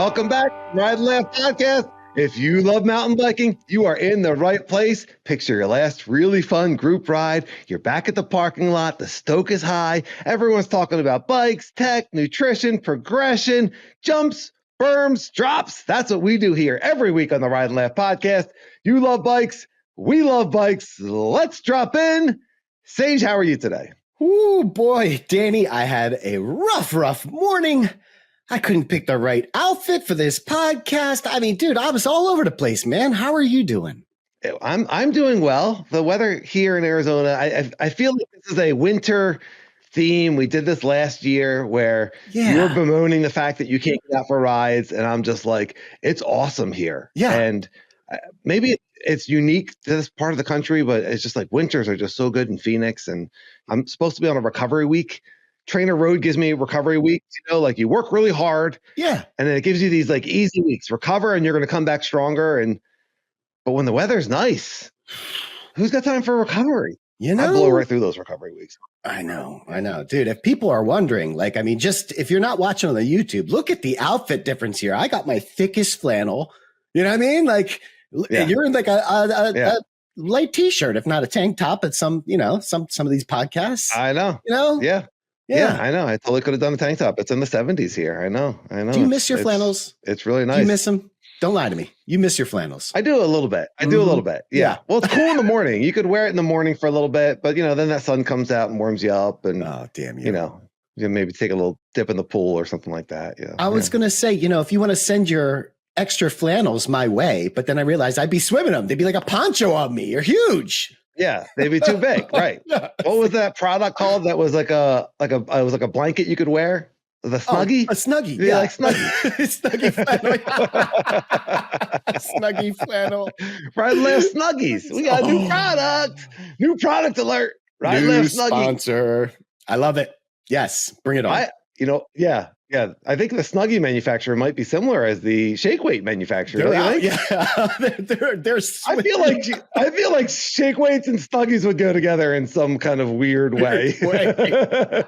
Welcome back to Ride and Laugh Podcast. If you love mountain biking, you are in the right place. Picture your last really fun group ride. You're back at the parking lot. The stoke is high. Everyone's talking about bikes, tech, nutrition, progression, jumps, berms, drops. That's what we do here every week on the Ride and Laugh Podcast. You love bikes. We love bikes. Let's drop in. Sage, how are you today? Oh boy, Danny, I had a rough morning. I couldn't pick the right outfit for this podcast. I mean, dude, I was all over the place, man. How are you doing? I'm doing well. The weather here in Arizona, I feel like this is a winter theme. We did this last year where you're bemoaning the fact that you can't get out for rides, and I'm just like, it's awesome here. Yeah. And maybe it's unique to this part of the country, but it's just like winters are just so good in Phoenix, and I'm supposed to be on a recovery week. Trainer Road gives me recovery weeks, like you work really hard. Yeah. And then it gives you these like easy weeks, recover, and you're going to come back stronger. But when the weather's nice, who's got time for recovery? I blow right through those recovery weeks. I know. Dude, if people are wondering, just if you're not watching on the YouTube, look at the outfit difference here. I got my thickest flannel. You know what I mean? You're in like a light t-shirt, if not a tank top at some of these podcasts. I know. Yeah, I know. I totally could have done a tank top. It's in the 70s here. I know. Do you miss your flannels? It's really nice. Do you miss them? Don't lie to me. You miss your flannels. I do a little bit. Yeah. Well, it's cool in the morning. You could wear it in the morning for a little bit, but then that sun comes out and warms you up, and oh damn you. You maybe take a little dip in the pool or something like that. Yeah. I was gonna say, if you want to send your extra flannels my way, but then I realized I'd be swimming them. They'd be like a poncho on me. You're huge. Yeah, they'd be too big, right? What was that product called? That was like a blanket you could wear. The Snuggie? A Snuggie. Yeah, like Snuggie. Snuggie flannel. Snuggie flannel. Ride and Laugh Snuggies. We got a new product. New product alert. Ride and Laugh Snuggie. Sponsor. I love it. Yes, bring it on. Yeah. I think the Snuggie manufacturer might be similar as the shake weight manufacturer. They're I feel like shake weights and Snuggies would go together in some kind of weird way. There's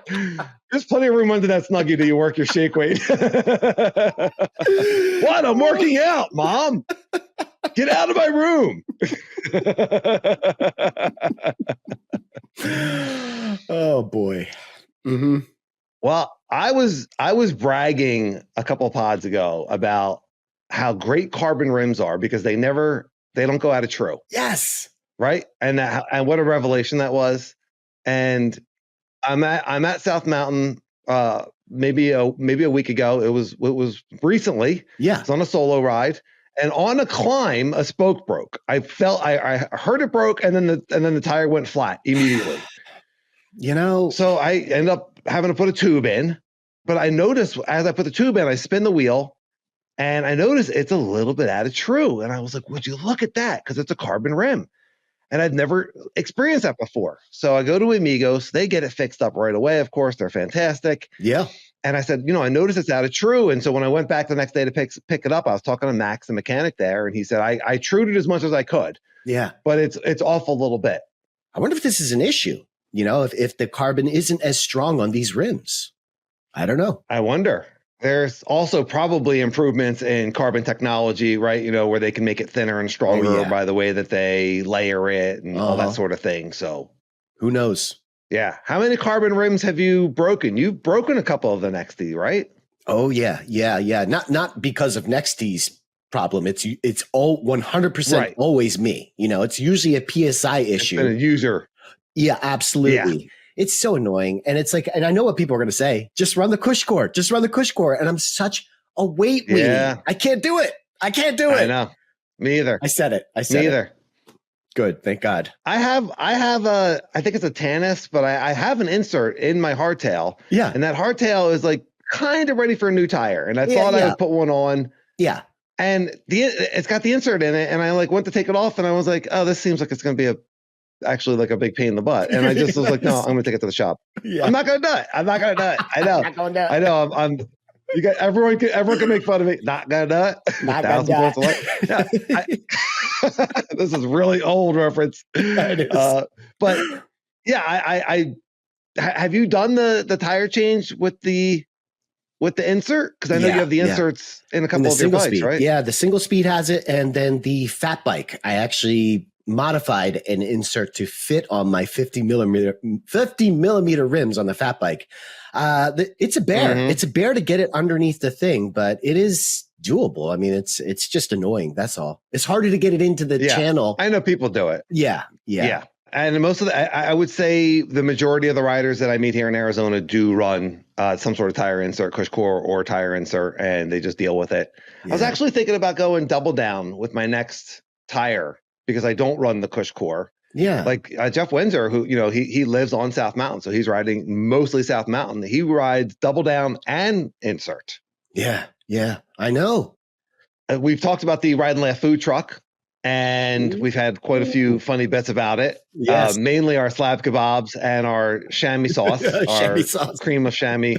plenty of room under that Snuggie till you work your shake weight. What? I'm working out, Mom. Get out of my room. Oh boy. Mm-hmm. Well, I was bragging a couple of pods ago about how great carbon rims are because they don't go out of true. Yes. Right. And what a revelation that was. And I'm at South Mountain maybe a week ago. It was recently. Yeah. It's on a solo ride. And on a climb, a spoke broke. I heard it broke, and then the tire went flat immediately. So I ended up having to put a tube in, but I noticed as I put the tube in, I spin the wheel, and I noticed it's a little bit out of true. And I was like, would you look at that? Because it's a carbon rim. And I'd never experienced that before. So I go to Amigos. They get it fixed up right away. Of course, they're fantastic. Yeah. And I said, I noticed it's out of true. And so when I went back the next day to pick it up, I was talking to Max, the mechanic there, and he said, I trued it as much as I could. Yeah. But it's off a little bit. I wonder if this is an issue, if the carbon isn't as strong on these rims. I don't know. I wonder. There's also probably improvements in carbon technology, right? Where they can make it thinner and stronger by the way that they layer it and all that sort of thing. So who knows? Yeah. How many carbon rims have you broken? You've broken a couple of the Nexty, right? Oh yeah. Not because of Nexty's problem. It's all 100% always me. It's usually a PSI issue. It's been a user. Yeah, absolutely. Yeah. It's so annoying. And it's like, and I know what people are going to say, just run the cush core. And I'm such a weight weenie. I can't do it. I know. Me either. I said it. Me either. Good. Thank God. I think it's a Tanis, but I have an insert in my hardtail. Yeah. And that hardtail is like kind of ready for a new tire. And I thought I would put one on. Yeah. And it's got the insert in it. And I went to take it off and I was like, oh, this seems like it's going to be actually like a big pain in the butt. And I just was like, no, I'm going to take it to the shop. Yeah. I'm not going to do it. I know. I know. I'm you got everyone can make fun of me. Not going to do it. This is really old reference. But yeah, I have you done the tire change with the with the insert? Because I know you have the inserts in a couple of your bikes, right? Yeah, the single speed has it. And then the fat bike, I actually modified an insert to fit on my 50 millimeter rims on the fat bike. It's a bear. Mm-hmm. It's a bear to get it underneath the thing, but it is doable. I mean, it's just annoying. That's all. It's harder to get it into the channel. I know people do it. Yeah. And most of I would say the majority of the riders that I meet here in Arizona do run some sort of tire insert, cush core or tire insert, and they just deal with it. Yeah. I was actually thinking about going double down with my next tire because I don't run the cush core. Yeah. Like Jeff Windsor, who, he lives on South Mountain. So he's riding mostly South Mountain. He rides double down and insert. Yeah. I know. We've talked about the Ride and Laugh food truck, and we've had quite a few funny bits about it. Yes. Mainly our slab kebabs and our chamois sauce, cream of chamois.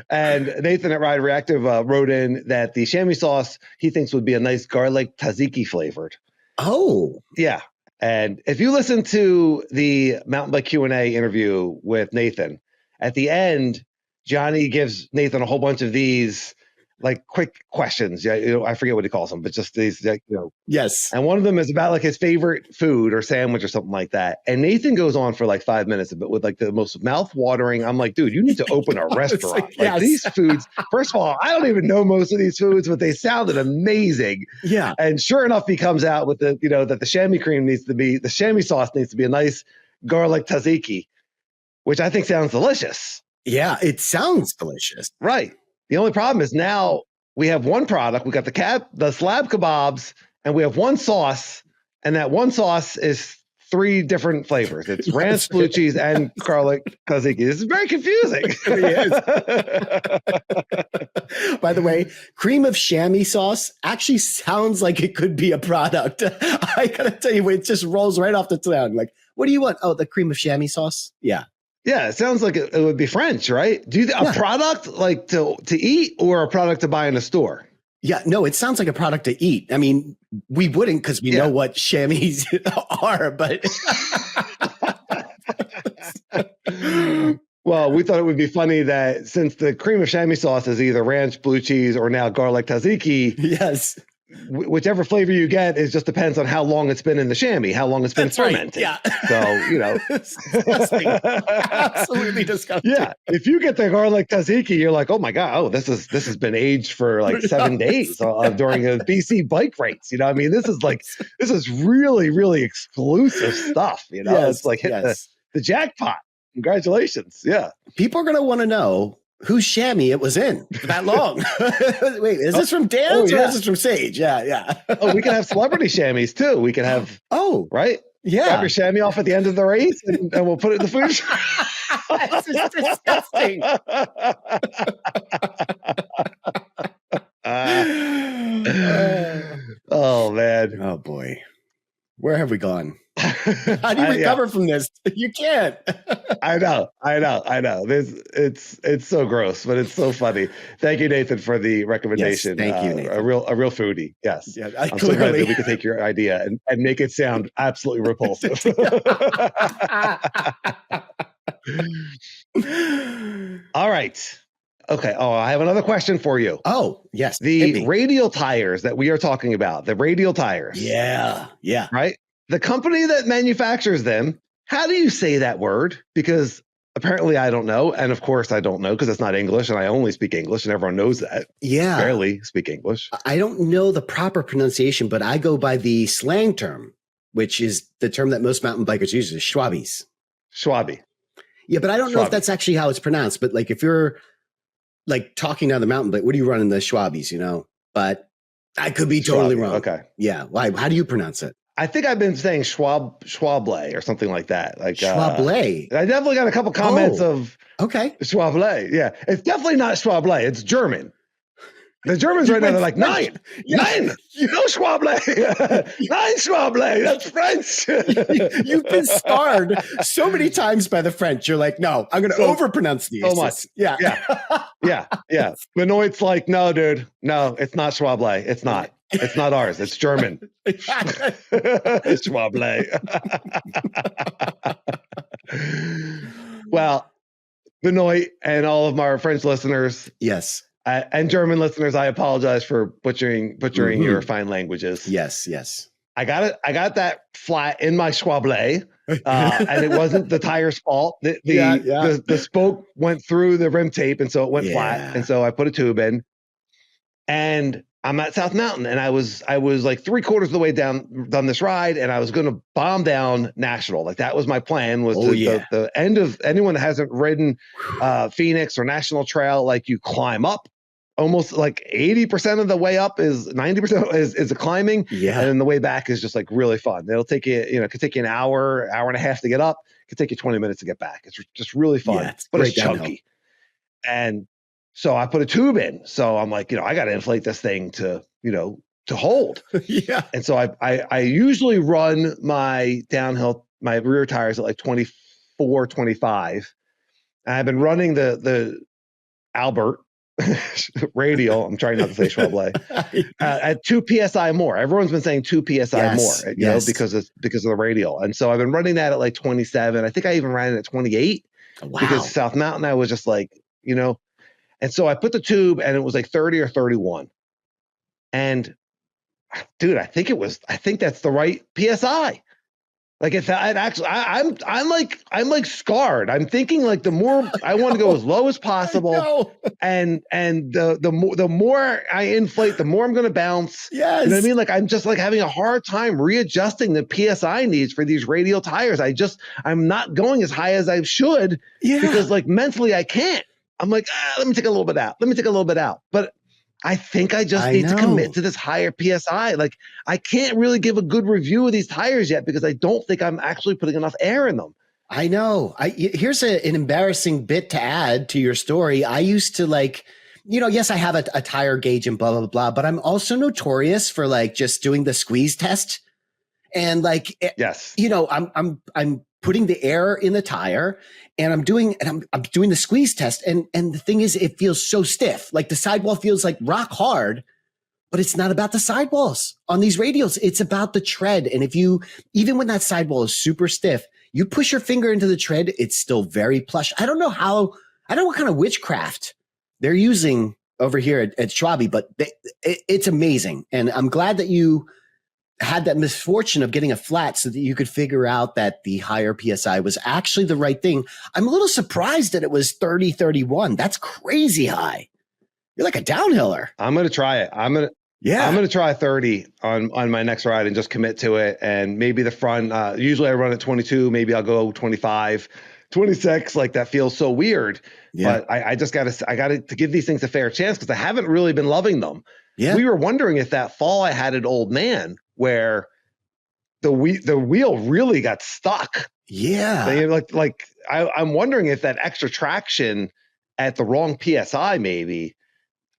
And Nathan at Ride Reactive wrote in that the chamois sauce he thinks would be a nice garlic tzatziki flavored. Oh, yeah. And if you listen to the Mountain Bike Q&A interview with Nathan, at the end, Johnny gives Nathan a whole bunch of these like quick questions. Yeah, I forget what he calls them, but just these, Yes. And one of them is about like his favorite food or sandwich or something like that. And Nathan goes on for like 5 minutes, but with like the most mouth-watering. I'm like, dude, you need to open a restaurant. Like these foods. First of all, I don't even know most of these foods, but they sounded amazing. Yeah. And sure enough, he comes out with the, that the the chamois sauce needs to be a nice garlic tzatziki, which I think sounds delicious. Yeah, it sounds delicious. Right. The only problem is now we have one product. We got the slab kebabs, and we have one sauce, and that one sauce is 3 different flavors. It's ranch, blue cheese, and garlic tzatziki. This is very confusing. It is. By the way, cream of chamois sauce actually sounds like it could be a product. I gotta tell you, it just rolls right off the tongue. Like, what do you want? Oh, the cream of chamois sauce? Yeah. Yeah, it sounds like it would be French, right? Do you a product like to eat or a product to buy in a store? Yeah, no, it sounds like a product to eat. I mean, we wouldn't because we know what chamois are, but well, we thought it would be funny that since the cream of chamois sauce is either ranch, blue cheese, or now garlic tzatziki. Yes. Whichever flavor you get just depends on how long it's been in the chamois, how long it's been fermenting. Right. Yeah. So, It's disgusting. Absolutely disgusting. Yeah. If you get the garlic tzatziki, you're like, oh my God, this has been aged for like 7 days during a BC bike race. I mean, this is really, really exclusive stuff. It's like hitting the jackpot. Congratulations. Yeah. People are going to want to know whose chamois it was in for that long. Wait, is this from Dan's or is this from Sage? Yeah. Oh, we can have celebrity chamois too. We can have, right? Yeah. Grab your chamois off at the end of the race and we'll put it in the food. This is disgusting. Oh, man. Oh, boy. Where have we gone? How do you recover from this? You can't. I know. It's so gross, but it's so funny. Thank you, Nathan, for the recommendation. Yes, thank you, Nathan. A real foodie. Yes. Yeah, I'm so glad that we could take your idea and make it sound absolutely repulsive. All right. Okay. Oh, I have another question for you. Oh, yes. The radial tires that we are talking about, the radial tires. Yeah. Right? The company that manufactures them, how do you say that word? Because apparently I don't know. And of course I don't know because it's not English and I only speak English and everyone knows that. Yeah. Barely speak English. I don't know the proper pronunciation, but I go by the slang term, which is the term that most mountain bikers use, is Schwalbe. Yeah, but I don't know if that's actually how it's pronounced. But like if you're like talking down the mountain, but what do you run in the Schwabes, But I could be totally wrong. Okay. Yeah. Why? How do you pronounce it? I think I've been saying Schwalbe or something like that. Like Schwalbe. I definitely got a couple comments of Schwalbe. Yeah, it's definitely not Schwalbe. It's German. The Germans right now, they're like, nine, no Schwalbe, nine Schwalbe, that's French. You've been scarred so many times by the French. You're like, no, I'm going to overpronounce these. So much. Yeah. Benoit's like, no, dude, no, it's not Schwalbe. It's not. It's not ours. It's German. It's Schwalbe. Well, Benoit, and all of my French listeners. Yes. And German listeners, I apologize for butchering your fine languages. Yes, yes. I got that flat in my Schwalbe, and it wasn't the tire's fault. The spoke went through the rim tape, and so it went flat. And so I put a tube in, and I'm at South Mountain, and I was like 3/4 of the way down this ride, and I was going to bomb down National. Like that was my plan. Was the end of anyone that hasn't ridden Phoenix or National Trail, like you climb up. Almost like 80% of the way up is 90% is a climbing. Yeah. And then the way back is just like really fun. It'll take you, it could take you an hour and a half to get up. It could take you 20 minutes to get back. It's just really fun, but it's chunky. And so I put a tube in. So I'm like, I got to inflate this thing to hold. Yeah. And so I usually run my downhill, my rear tires at like 24, 25. And I've been running the Albert Radial, I'm trying not to say Schwalbe, at 2 PSI more. Everyone's been saying 2 PSI more, because of the Radial. And so I've been running that at like 27. I think I even ran it at 28 because South Mountain, I was just like, and so I put the tube and it was like 30 or 31. And dude, I think that's the right PSI. Like if that actually, I'm like scarred. I'm thinking like the more I want to go as low as possible, and the more I inflate, the more I'm going to bounce. Yes. You know what I mean? Like I'm just like having a hard time readjusting the PSI needs for these radial tires. I'm not going as high as I should because like mentally I can't. I'm like, let me take a little bit out. But I think I just need to commit to this higher PSI. Like I can't really give a good review of these tires yet because I don't think I'm actually putting enough air in them. I know. Here's an embarrassing bit to add to your story. I used to like, yes, I have a tire gauge and blah, blah, blah, but I'm also notorious for like just doing the squeeze test. And like, yes, I'm putting the air in the tire and I'm doing the squeeze test. And the thing is, it feels so stiff. Like the sidewall feels like rock hard, but it's not about the sidewalls on these radials. It's about the tread. And even when that sidewall is super stiff, you push your finger into the tread, it's still very plush. I don't know what kind of witchcraft they're using over here at Schwalbe, but it's amazing. And I'm glad that you had that misfortune of getting a flat so that you could figure out that the higher PSI was actually the right thing. I'm a little surprised that it was 30, 31. That's crazy high. You're like a downhiller. I'm going to try it. I'm going to try 30 on my next ride and just commit to it. And maybe the front, usually I run at 22, maybe I'll go 25, 26. Like that feels so weird. Yeah. But I got to give these things a fair chance because I haven't really been loving them. Yeah. We were wondering if that fall I had at Old Man where the wheel really got stuck. Yeah. Like I'm wondering if that extra traction at the wrong PSI maybe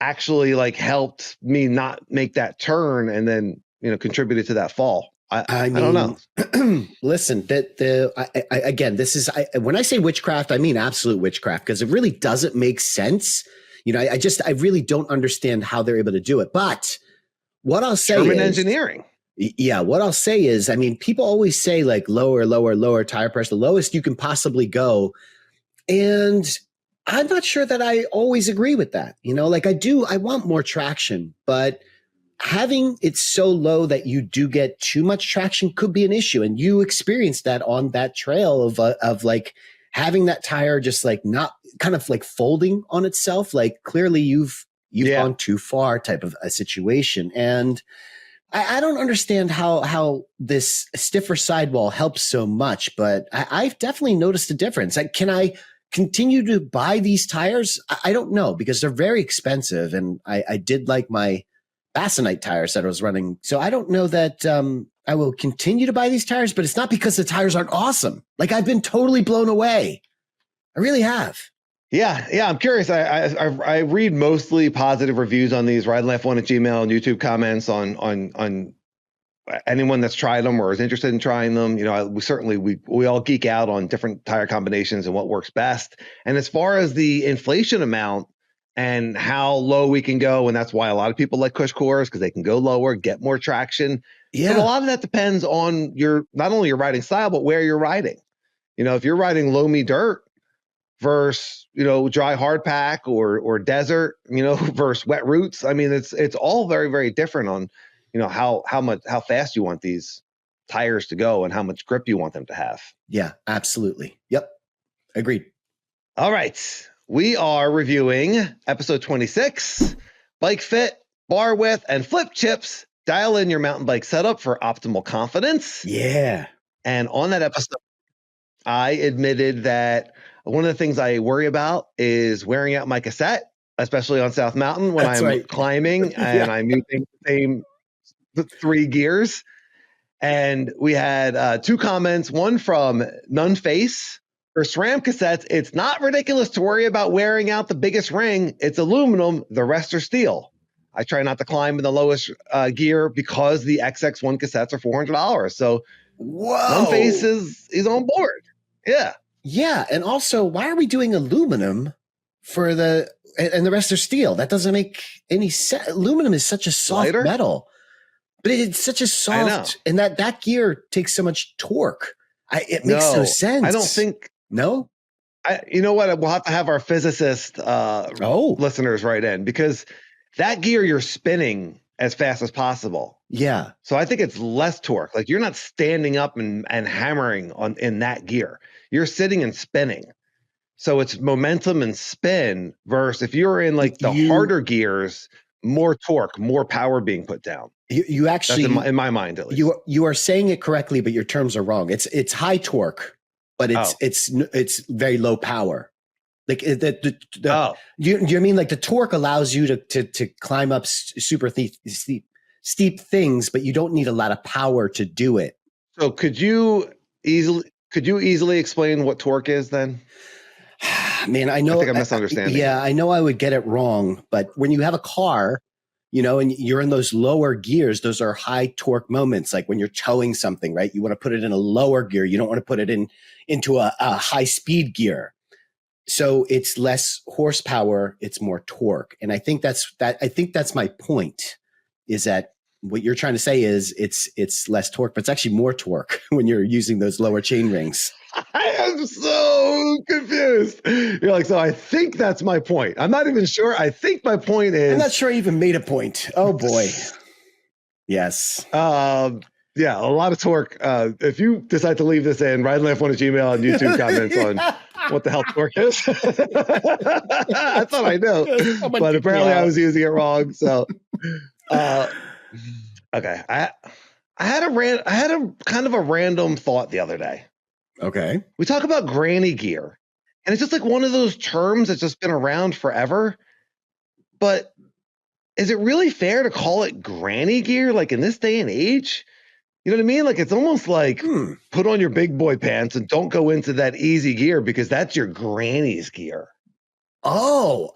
actually like helped me not make that turn and then, contributed to that fall. I don't know. Listen, again, this is, when I say witchcraft, I mean absolute witchcraft because it really doesn't make sense. I really don't understand how they're able to do it. But what I'll say is engineering. Yeah. What I'll say is, people always say like lower tire pressure, the lowest you can possibly go. And I'm not sure that I always agree with that. I want more traction, but having it so low that you do get too much traction could be an issue. And you experienced that on that trail of like having that tire just like not kind of like folding on itself. Like clearly you've gone too far type of a situation. And I don't understand how this stiffer sidewall helps so much, but I've definitely noticed a difference. Can I continue to buy these tires? I don't know because they're very expensive. And I did like my Basanite tires that I was running. So I don't know that I will continue to buy these tires, but it's not because the tires aren't awesome. Like I've been totally blown away. I really have. Yeah. I'm curious. I read mostly positive reviews on these. Ride Life 1 at Gmail and YouTube comments on anyone that's tried them or is interested in trying them. We all geek out on different tire combinations and what works best. And as far as the inflation amount and how low we can go, and that's why a lot of people like Cush cores because they can go lower, get more traction. Yeah. But a lot of that depends on not only your riding style, but where you're riding. If you're riding low me dirt, versus, dry hard pack or desert, versus wet roots. I mean, it's all very, very different on, how fast you want these tires to go and how much grip you want them to have. Yeah, absolutely. Yep. Agreed. All right. We are reviewing episode 26, Bike Fit, Bar Width, and FlipChips. Dial in your mountain bike setup for optimal confidence. Yeah. And on that episode, I admitted that one of the things I worry about is wearing out my cassette, especially on South Mountain when I'm climbing and I'm using the same 3 gears. And we had 2 comments, one from Nunface. For SRAM cassettes, it's not ridiculous to worry about wearing out the biggest ring. It's aluminum, the rest are steel. I try not to climb in the lowest gear because the XX1 cassettes are $400. So Nunface is on board. Yeah. Yeah. And also, why are we doing aluminum and the rest are steel? That doesn't make any sense. Aluminum is such a soft metal, but it's such a soft, and that gear takes so much torque. It makes no sense. I don't think. No? You know what? We'll have to have our physicist listeners write in, because that gear you're spinning as fast as possible. Yeah. So I think it's less torque. Like, you're not standing up and hammering in that gear. You're sitting and spinning. So it's momentum and spin versus if you're in like the harder gears, more torque, more power being put down. You actually, that's in my mind at least. You are saying it correctly, but your terms are wrong. It's high torque, but it's very low power. Like you mean like the torque allows you to climb up super steep things, but you don't need a lot of power to do it. So could you easily explain what torque is then? Man, I know. I think I'm misunderstanding. Yeah, I know I would get it wrong, but when you have a car, and you're in those lower gears, those are high torque moments. Like when you're towing something, right? You want to put it in a lower gear. You don't want to put it into a high speed gear. So it's less horsepower, it's more torque. And I think that's my point, is that what you're trying to say is it's less torque, but it's actually more torque when you're using those lower chain rings. I am so confused. You're like, so I think that's my point. I'm not even sure. I think my point is, I'm not sure I even made a point. Oh boy. Yes. Yeah, a lot of torque. If you decide to leave this in, RideLife1@gmail and YouTube comments on what the hell torque is. I thought I knew, but apparently I was using it wrong. So, okay. I had a kind of a random thought the other day. Okay. We talk about granny gear, and it's just like one of those terms that's just been around forever. But is it really fair to call it granny gear, like in this day and age? You know what I mean? Like, it's almost like put on your big boy pants and don't go into that easy gear because that's your granny's gear. Oh,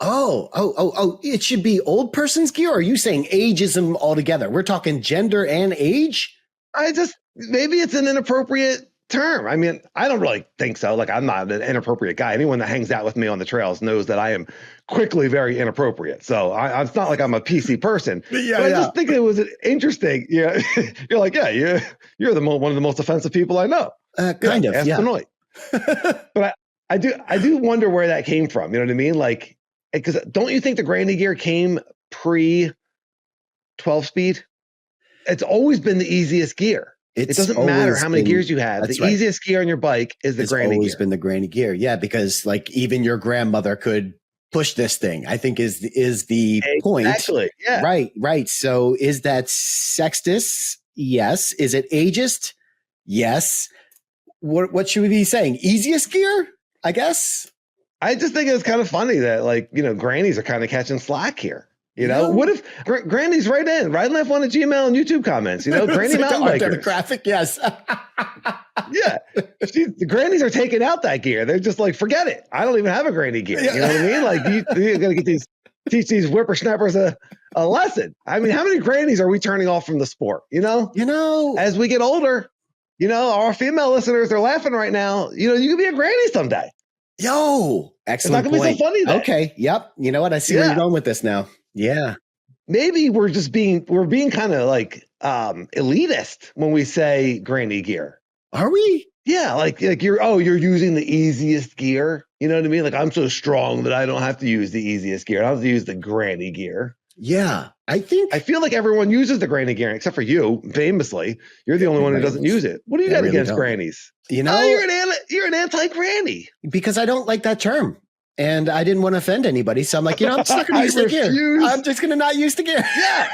it should be old person's gear? Or are you saying ageism altogether? We're talking gender and age? Maybe it's an inappropriate term. I mean, I don't really think so. Like, I'm not an inappropriate guy. Anyone that hangs out with me on the trails knows that I am quickly very inappropriate. So it's not like I'm a PC person. Yeah, but I just think it was interesting. Yeah, you're like, yeah, you're one of the most offensive people I know. Kind of, yeah. Benoit. But I do wonder where that came from. You know what I mean? Like, because don't you think the granny gear came pre 12-speed? It's always been the easiest gear. It doesn't matter how many gears you have. The easiest gear on your bike is the granny gear. It's always been the granny gear. Yeah, because like even your grandmother could push this thing, I think is the point. Actually, yeah. Right. So is that sexist? Yes. Is it ageist? Yes. What should we be saying? Easiest gear, I guess? I just think it's kind of funny that, like, grannies are kind of catching slack here. What if Granny's right in? RideLife1@gmail and YouTube comments. Granny mountain bikers. Demographic, yes. Yeah, the grannies are taking out that gear. They're just like, forget it. I don't even have a granny gear. You know what I mean? Like, you're gonna teach these whippersnappers a lesson. I mean, how many grannies are we turning off from the sport? As we get older, our female listeners are laughing right now. You could be a granny someday. Yo, excellent. It's not gonna be so funny then. Okay, yep. You know what? I see where you're going with this now. Yeah. Maybe we're being kind of like elitist when we say granny gear. Are we? Yeah, like you're using the easiest gear. You know what I mean? Like, I'm so strong that I don't have to use the easiest gear. I don't have to use the granny gear. Yeah, I feel like everyone uses the granny gear except for you, famously. You're the only one who doesn't use it. What do you got really against grannies? You know, you're an anti-granny. Because I don't like that term. And I didn't want to offend anybody. So I'm like, I'm just not going to use the gear. I'm just going to not use the gear. Yeah.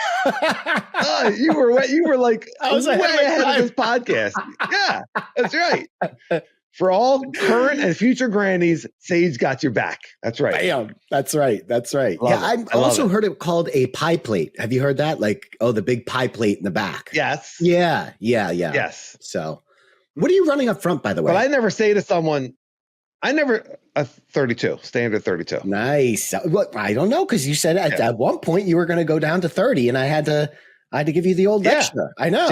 You were like, I was way ahead of this podcast. Yeah, that's right. For all current and future grannies, Sage got your back. That's right. Bam. That's right. I also heard it called a pie plate. Have you heard that? Like, the big pie plate in the back. Yes. Yeah. Yes. So what are you running up front, by the way? But I never say to someone, a 32, standard 32. Nice. Well, I don't know, because you said at one point you were going to go down to 30, and I had to give you the old extra. I know.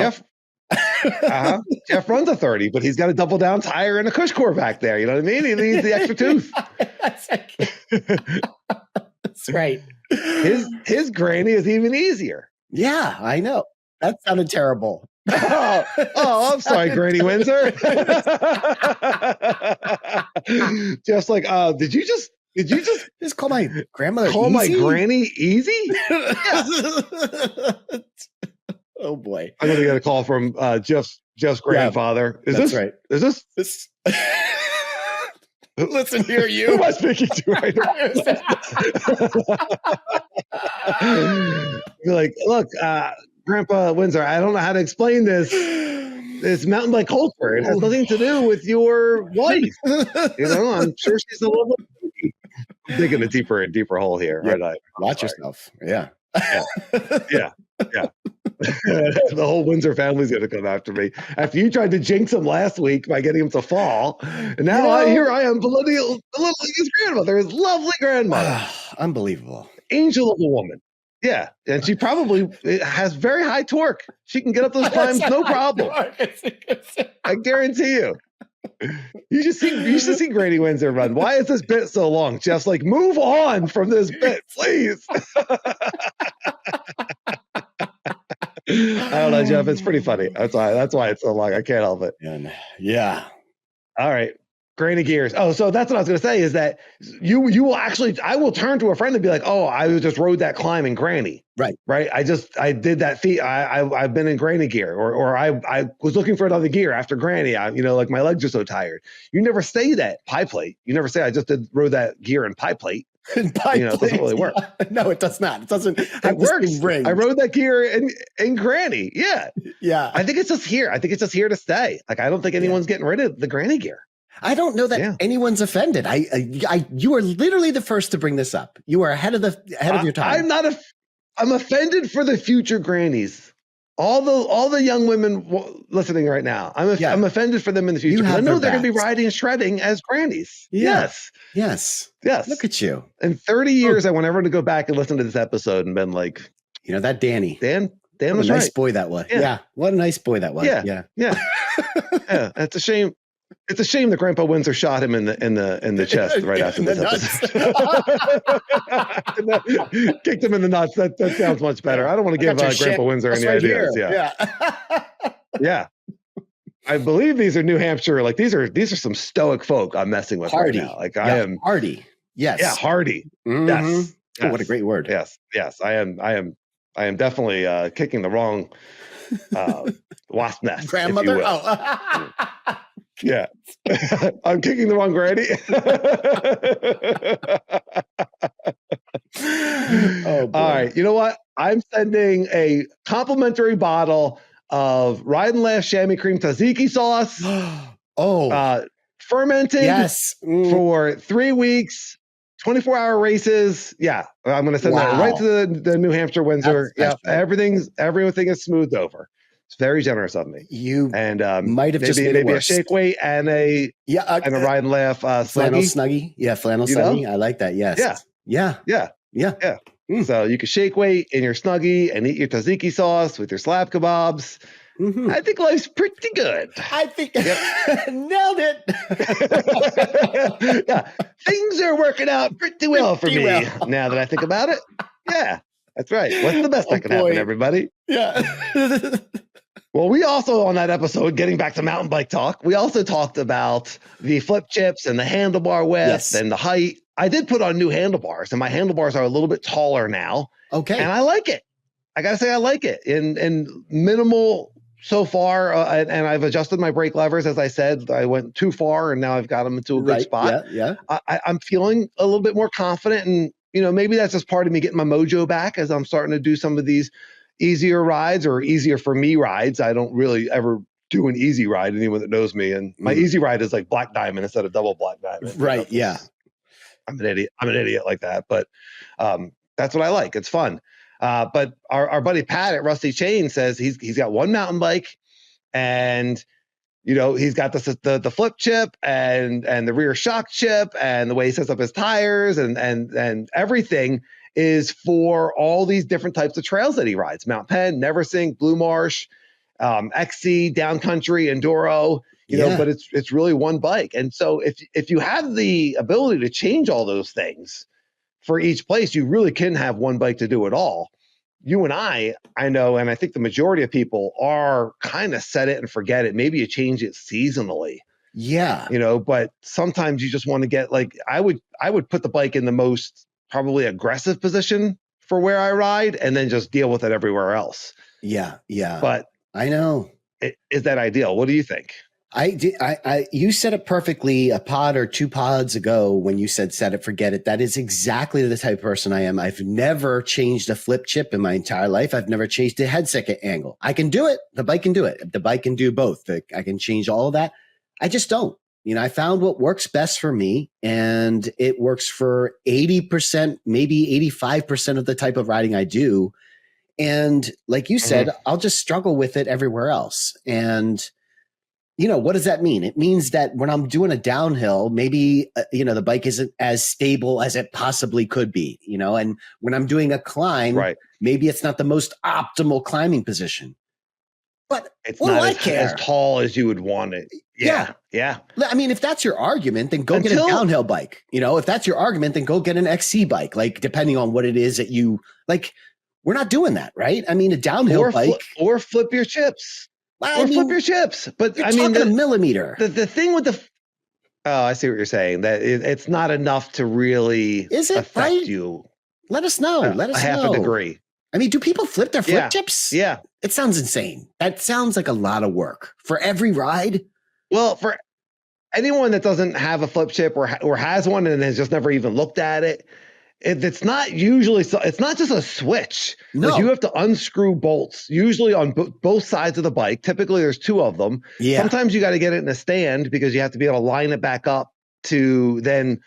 Jeff runs a 30, but he's got a double down tire and a cush core back there. You know what I mean? He needs the extra tooth. That's right. His granny is even easier. Yeah, I know. That sounded terrible. I'm sorry, Granny Windsor. Just like, did you just call my grandmother? Call my granny easy? Yeah. Oh boy! I'm gonna get a call from Jeff's grandfather. Is this? Listen here, you. Who am I speaking to right now? You're like, look, Grandpa Windsor, I don't know how to explain this. It's mountain bike culture. It has nothing to do with your wife. I'm sure she's a little bit. I'm digging a deeper and deeper hole here. Yeah. Right? Watch yourself. Yeah. Yeah. The whole Windsor family's going to come after me. After you tried to jinx him last week by getting him to fall. And now here I am, belittling his grandmother, his lovely grandmother. Unbelievable. Angel of a woman. Yeah, and she probably has very high torque. She can get up those climbs, no problem. I guarantee you. You should see Granny Windsor run. Why is this bit so long? Jeff's like, move on from this bit, please. I don't know, Jeff. It's pretty funny. That's why it's so long. I can't help it. Yeah. All right. Granny gears. Oh, so that's what I was going to say is that you will actually, I will turn to a friend and be like, oh, I just rode that climb in Granny. Right. I did that feat. I've been in Granny gear or I was looking for another gear after Granny. Like my legs are so tired. You never say that pie plate. You never say I just rode that gear in pie plate. It doesn't really work. No, it does not. It doesn't. It works. I rode that gear in Granny. Yeah. Yeah. I think it's just here. I think it's just here to stay. Like, I don't think anyone's getting rid of the Granny gear. I don't know that anyone's offended. You are literally the first to bring this up. You are ahead of your time. I'm offended for the future grannies. All the young women listening right now. I'm offended for them in the future. I know they're going to be riding and shredding as grannies. Yeah. Yes. Look at you. In 30 years, I want everyone to go back and listen to this episode and been like, that Danny. Dan what was a nice right. boy that was. Yeah. What a nice boy that was. Yeah. It's a shame. It's a shame that Grandpa Windsor shot him in the chest right after this episode. Kicked him in the nuts. That sounds much better. I don't want to give Grandpa Windsor any ideas. Yeah. I believe these are New Hampshire. Like these are some stoic folk I'm messing with hardy. Right now. Like I am hardy. Yes. Yeah, hardy. Mm-hmm. Yes. Oh, what a great word. Yes. I am definitely kicking the wrong wasp nest. Grandmother. Yeah. I'm kicking the wrong granny. Oh, boy. All right. You know what? I'm sending a complimentary bottle of Ride and Laugh chamois cream tzatziki sauce. Fermenting for 3 weeks, 24-hour races. Yeah. I'm going to send that right to the New Hampshire Windsor. Everything is smoothed over. It's very generous of me. You might have just made it worse. A shake weight and a Ride and Laugh flannel snuggie. Yeah, flannel snuggie. I like that. Yes. Yeah. So you can shake weight in your snuggie and eat your tzatziki sauce with your slab kebabs. Mm-hmm. I think life's pretty good. I think nailed it. Yeah, things are working out pretty well for me now that I think about it. Yeah, that's right. What's the best that can happen, everybody? Yeah. Well, we also, on that episode, getting back to mountain bike talk, we also talked about the FlipChips and the handlebar width and the height. I did put on new handlebars, and my handlebars are a little bit taller now. Okay. And I like it. I got to say, I like it. In minimal so far, and I've adjusted my brake levers. As I said, I went too far, and now I've got them into a good spot. Yeah. I'm feeling a little bit more confident, and maybe that's just part of me getting my mojo back as I'm starting to do some of these easier rides, or easier for me rides. I don't really ever do an easy ride, anyone that knows me, and my easy ride is like black diamond instead of double black diamond. Right. Yeah. I'm an idiot like that, but that's what I like. It's fun. But our buddy Pat at Rusty Chain says he's got one mountain bike, and he's got the flip chip and the rear shock chip, and the way he sets up his tires and everything is for all these different types of trails that he rides: Mount Penn, Neversink, Blue Marsh, XC, downcountry, enduro. But it's really one bike. And so if you have the ability to change all those things for each place, you really can have one bike to do it all. You and I know, and I think the majority of people are kind of set it and forget it. Maybe you change it seasonally. Yeah. But sometimes you just want to get, like, I would put the bike in the most probably aggressive position for where I ride, and then just deal with it everywhere else. Yeah. But I know. Is that ideal? What do you think? You said it perfectly a pod or 2 pods ago when you said set it, forget it. That is exactly the type of person I am. I've never changed a flip chip in my entire life. I've never changed a head second angle. I can do it. The bike can do it. The bike can do both. I can change all of that. I just don't. I found what works best for me, and it works for 80%, maybe 85% of the type of riding I do. And like you said, I'll just struggle with it everywhere else. And what does that mean? It means that when I'm doing a downhill, maybe, the bike isn't as stable as it possibly could be, and when I'm doing a climb, maybe it's not the most optimal climbing position. But it's not as tall as you would want it. Yeah. I mean, if that's your argument, then go get a downhill bike. If that's your argument, then go get an XC bike, like, depending on what it is that you like. We're not doing that, right? I mean, a downhill bike. Or flip your chips. Flip your chips. But you're talking a millimeter. The thing with I see what you're saying. That it's not enough to really affect you. Let us know. Let us know. Half a degree. I mean, do people flip their flip chips? Yeah. It sounds insane. That sounds like a lot of work for every ride. Well, for anyone that doesn't have a flip chip or has one and has just never even looked at it, it's not usually it's not just a switch. No. Like, you have to unscrew bolts, usually on both sides of the bike. Typically, there's 2 of them. Yeah. Sometimes you got to get it in a stand because you have to be able to line it back up to then,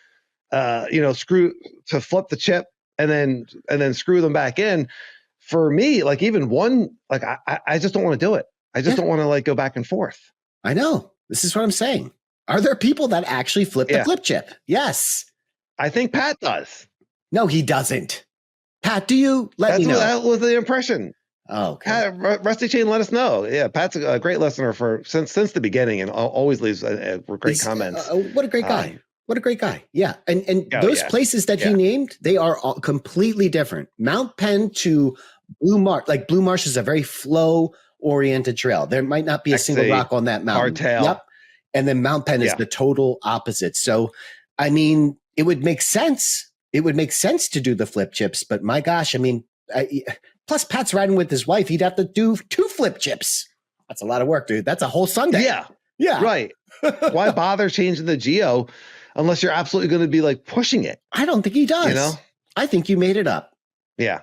screw to flip the chip and then screw them back in. For me, like, even one, like, I just don't want to do it. I just don't want to, like, go back and forth. I know. This is what I'm saying. Are there people that actually flip the flip chip? Yes. I think Pat does. No, he doesn't. Pat, do you? Let me know. That was the impression. Oh, okay. Pat, Rusty Chain, let us know. Yeah, Pat's a great listener since the beginning, and always leaves great comments. What a great guy. What a great guy. Yeah. And those places that he named, they are all completely different. Mount Penn to Blue Marsh. Like, Blue Marsh is a very flow-oriented trail. There might not be a single rock on that mountain. Hardtail. Yep. And then Mount Penn is the total opposite. So, I mean, it would make sense. It would make sense to do the flip chips, but my gosh, I mean, plus Pat's riding with his wife. He'd have to do 2 flip chips. That's a lot of work, dude. That's a whole Sunday. Yeah. Right. Why bother changing the geo unless you're absolutely going to be, like, pushing it? I don't think he does. I think you made it up. Yeah.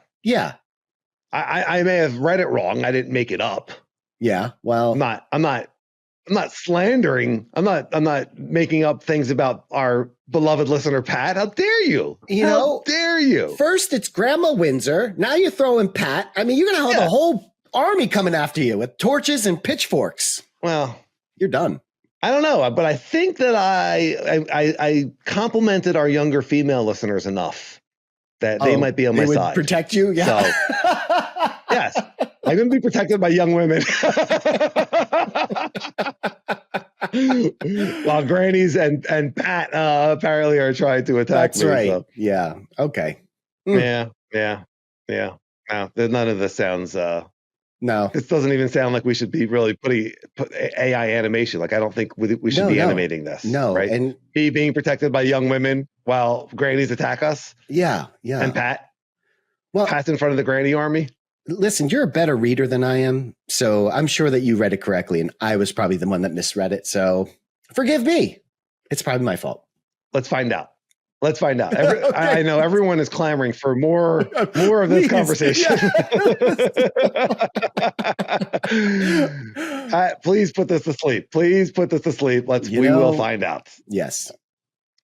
I may have read it wrong. I didn't make it up. Yeah. Well, I'm not slandering. I'm not making up things about our beloved listener, Pat. How dare you? How dare you? First, it's Grandma Windsor. Now you're throwing Pat. I mean, you're going to have a whole army coming after you with torches and pitchforks. Well, you're done. I don't know, but I think that I complimented our younger female listeners enough that they might be on my side. Protect you? Yeah. So, yes. I'm going to be protected by young women. While grannies and Pat apparently are trying to attack me. That's right. So. Yeah. Okay. Yeah. No, none of this sounds No. This doesn't even sound like we should be really put AI animation. Like, I don't think we should be animating this. No. Right? And he being protected by young women while grannies attack us. Yeah. Yeah. And Pat's in front of the granny army. Listen, you're a better reader than I am. So I'm sure that you read it correctly. And I was probably the one that misread it. So forgive me. It's probably my fault. Let's find out. Okay. I know everyone is clamoring for more of this conversation. Please put this to sleep. We will find out. Yes.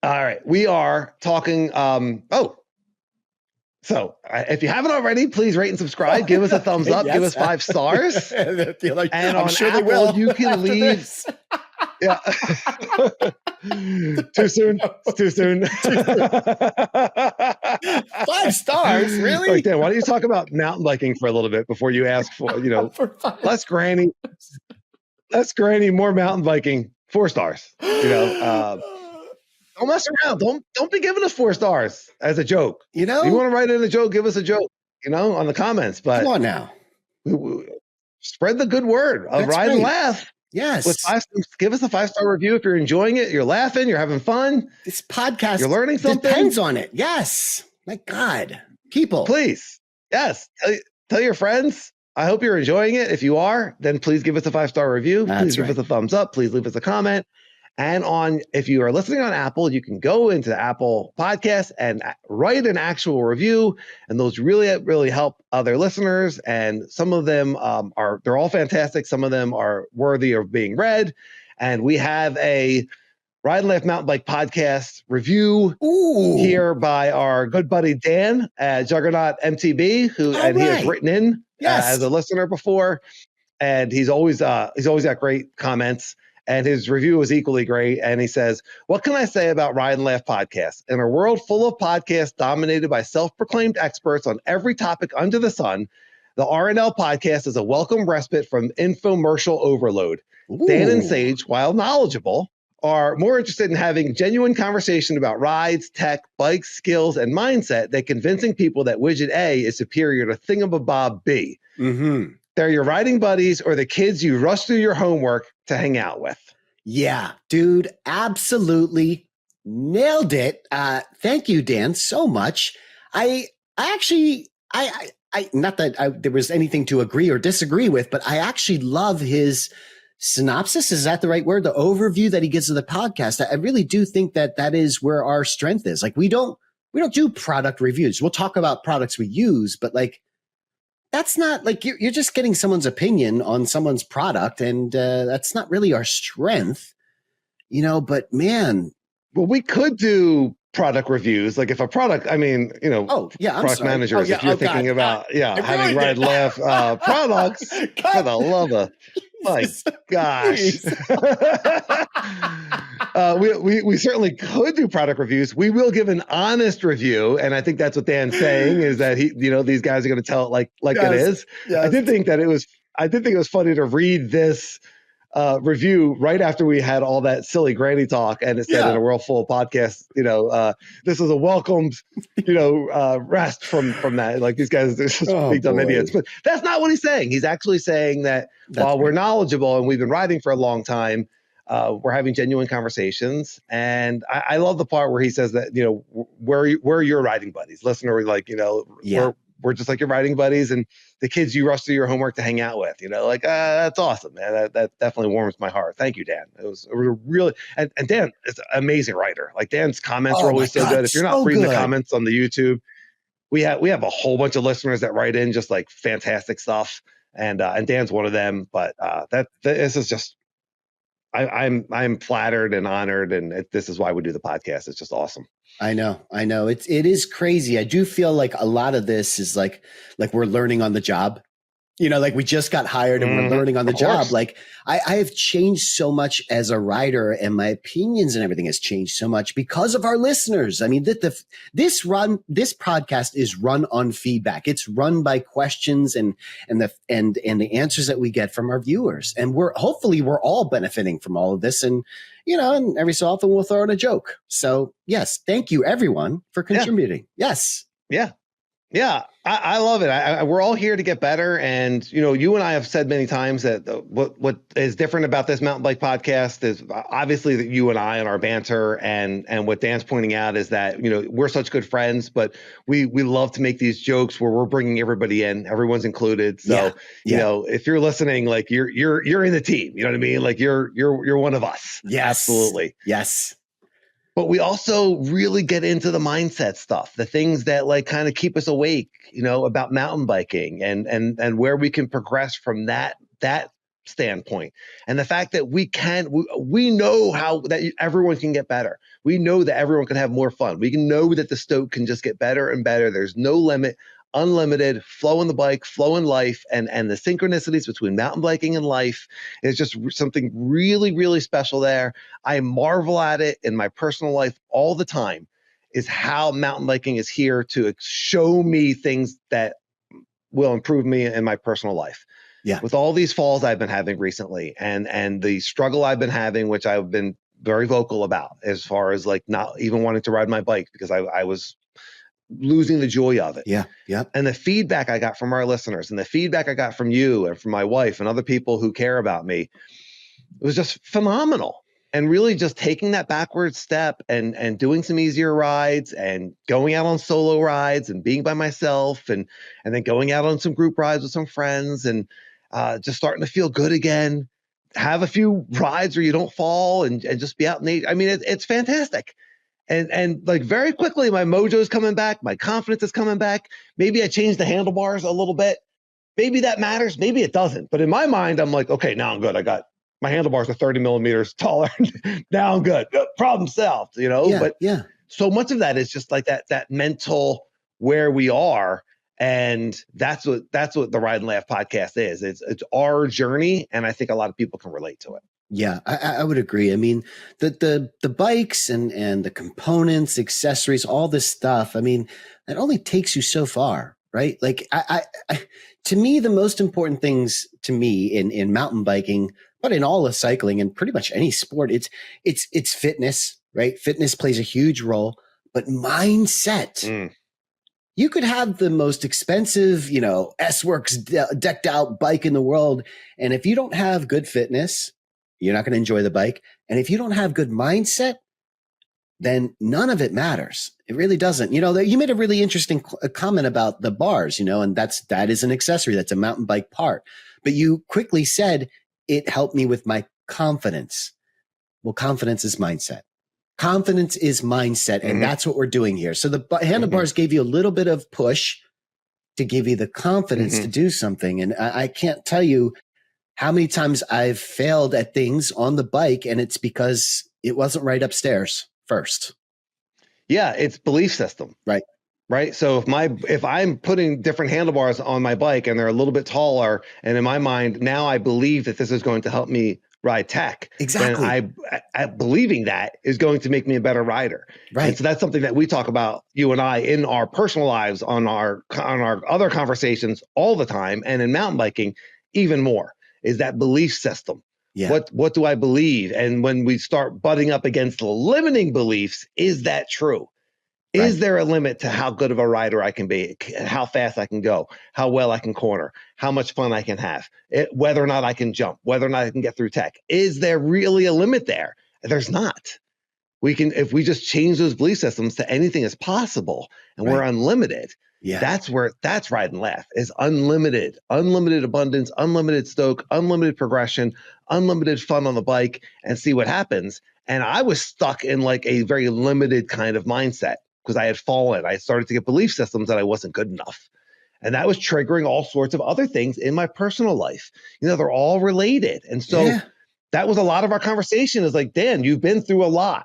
All right. We are talking. So if you haven't already, please rate and subscribe. Give us a thumbs up. Give us 5 stars. And I'm sure Apple, they will. You can leave. This. Yeah. Too soon. It's too soon. 5 stars, really? Right, Dan, why don't you talk about mountain biking for a little bit before you ask for, less granny, more mountain biking, 4 stars. Don't mess around. Don't be giving us 4 stars as a joke. You want to write in a joke, give us a joke, on the comments. But come on now. Spread the good word of Ride and Laugh. Yes. Give us a 5-star review if you're enjoying it. You're laughing. You're having fun. This podcast. You're learning something. Depends on it. Yes. My God. People. Please. Yes. Tell your friends. I hope you're enjoying it. If you are, then please give us a 5-star review. Please give us a thumbs up. Please leave us a comment. And if you are listening on Apple, you can go into Apple Podcasts and write an actual review. And those really, really help other listeners. And some of them they're all fantastic. Some of them are worthy of being read. And we have a Ride and Laugh Mountain Bike Podcast review here by our good buddy Dan at Juggernaut MTB, he has written in as a listener before. And he's always got great comments. And his review was equally great. And he says, "What can I say about Ride and Laugh podcasts? In a world full of podcasts dominated by self-proclaimed experts on every topic under the sun, the RNL podcast is a welcome respite from infomercial overload. Ooh. Dan and Sage, while knowledgeable, are more interested in having genuine conversation about rides, tech, bikes, skills, and mindset than convincing people that widget A is superior to thingamabob B. Mm-hmm. They're your riding buddies or the kids you rush through your homework to hang out with." Yeah, dude, absolutely nailed it. Thank you, Dan, so much. I actually, not that there was anything to agree or disagree with, but I actually love his synopsis. Is that the right word? The overview that he gives of the podcast. I really do think that is where our strength is. Like, we don't do product reviews. We'll talk about products we use, but that's not like you're just getting someone's opinion on someone's product. And that's not really our strength, but man. Well, we could do product reviews. Like if a product, product managers, if you're thinking about, having Ride Laugh products, for the love of, my gosh. We certainly could do product reviews. We will give an honest review. And I think that's what Dan's saying is that these guys are going to tell it like it is. Yes. I did think it was funny to read this review right after we had all that silly granny talk, and it said in a world full of podcasts, this is a welcomed, rest from that. Like these guys are just big dumb idiots. But that's not what he's saying. He's actually saying that while we're knowledgeable and we've been riding for a long time, we're having genuine conversations. And I love the part where he says that, we're your riding buddies. Listener, we're just like your riding buddies and the kids you rush through your homework to hang out with, that's awesome, man. That definitely warms my heart. Thank you, Dan. It was really, and Dan is an amazing writer. Like Dan's comments are always so good. If you're not reading the comments on the YouTube, we have a whole bunch of listeners that write in just like fantastic stuff. And Dan's one of them, but this is just, I'm flattered and honored. And this is why we do the podcast. It's just awesome. I know. It is crazy. I do feel like a lot of this is like we're learning on the job. Like we just got hired and we're learning on the job. Like I have changed so much as a writer, and my opinions and everything has changed so much because of our listeners. I mean, this podcast is run on feedback. It's run by questions and the answers that we get from our viewers. And hopefully we're all benefiting from all of this. And, and every so often we'll throw in a joke. So yes, thank you everyone for contributing. Yeah. Yes. Yeah. Yeah, I love it. We're all here to get better. And, you and I have said many times that what is different about this mountain bike podcast is obviously that you and I and our banter, and what Dan's pointing out is that, we're such good friends, but we love to make these jokes where we're bringing everybody in, everyone's included. So, if you're listening, like you're in the team, you know what I mean? Like you're one of us. Yes. Absolutely. Yes. But we also really get into the mindset stuff, the things that like kind of keep us awake, about mountain biking and where we can progress from that standpoint. And the fact that we know how that everyone can get better. We know that everyone can have more fun. We can know that the stoke can just get better and better. There's no limit. Unlimited flow in the bike, flow in life, and the synchronicities between mountain biking and life is just something really, really special there. I marvel at it in my personal life all the time, is how mountain biking is here to show me things that will improve me in my personal life. Yeah. With all these falls I've been having recently and the struggle I've been having, which I've been very vocal about as far as like not even wanting to ride my bike because I was losing the joy of it. Yeah. Yeah. And the feedback I got from our listeners and the feedback I got from you and from my wife and other people who care about me, it was just phenomenal. And really just taking that backward step and doing some easier rides and going out on solo rides and being by myself and then going out on some group rides with some friends and just starting to feel good again. Have a few rides where you don't fall and just be out in nature. I mean, it's fantastic. And like very quickly, my mojo is coming back. My confidence is coming back. Maybe I changed the handlebars a little bit. Maybe that matters. Maybe it doesn't. But in my mind, I'm like, okay, now I'm good. I got my handlebars are 30 millimeters taller. Now I'm good. Problem solved, Yeah, but yeah. So much of that is just like that mental where we are. And that's what the Ride and Laugh podcast is. It's our journey. And I think a lot of people can relate to it. Yeah, I would agree. I mean, the bikes and the components, accessories, all this stuff, I mean, that only takes you so far, right? Like I to me, the most important things to me in mountain biking, but in all of cycling and pretty much any sport, it's fitness, right? Fitness plays a huge role, but mindset. You could have the most expensive, S-Works decked out bike in the world. And if you don't have good fitness, you're not going to enjoy the bike. And if you don't have good mindset, then none of it matters. It really doesn't. You made a really interesting comment about the bars, and that is an accessory. That's a mountain bike part. But you quickly said it helped me with my confidence. Well, confidence is mindset. Confidence is mindset. And that's what we're doing here. So the handlebars gave you a little bit of push to give you the confidence to do something. And I can't tell you how many times I've failed at things on the bike, and it's because it wasn't right upstairs first. Yeah, it's belief system. Right. So if I'm putting different handlebars on my bike and they're a little bit taller, and in my mind now I believe that this is going to help me ride tech. Exactly. Then I believing that is going to make me a better rider. Right. And so that's something that we talk about, you and I, in our personal lives, on our other conversations all the time, and in mountain biking even more. Is that belief system. Yeah. What do I believe? And when we start butting up against the limiting beliefs, is that true? Right. Is there a limit to how good of a rider I can be, how fast I can go, how well I can corner, how much fun I can have, whether or not I can jump, whether or not I can get through tech? Is there really a limit there? There's not. If we just change those belief systems to anything is possible and we're unlimited. Yeah. That's Ride and Laugh is unlimited abundance, unlimited stoke, unlimited progression, unlimited fun on the bike, and see what happens. And I was stuck in like a very limited kind of mindset because I had fallen. I started to get belief systems that I wasn't good enough. And that was triggering all sorts of other things in my personal life. They're all related. And so that was a lot of our conversation is like, Dan, you've been through a lot.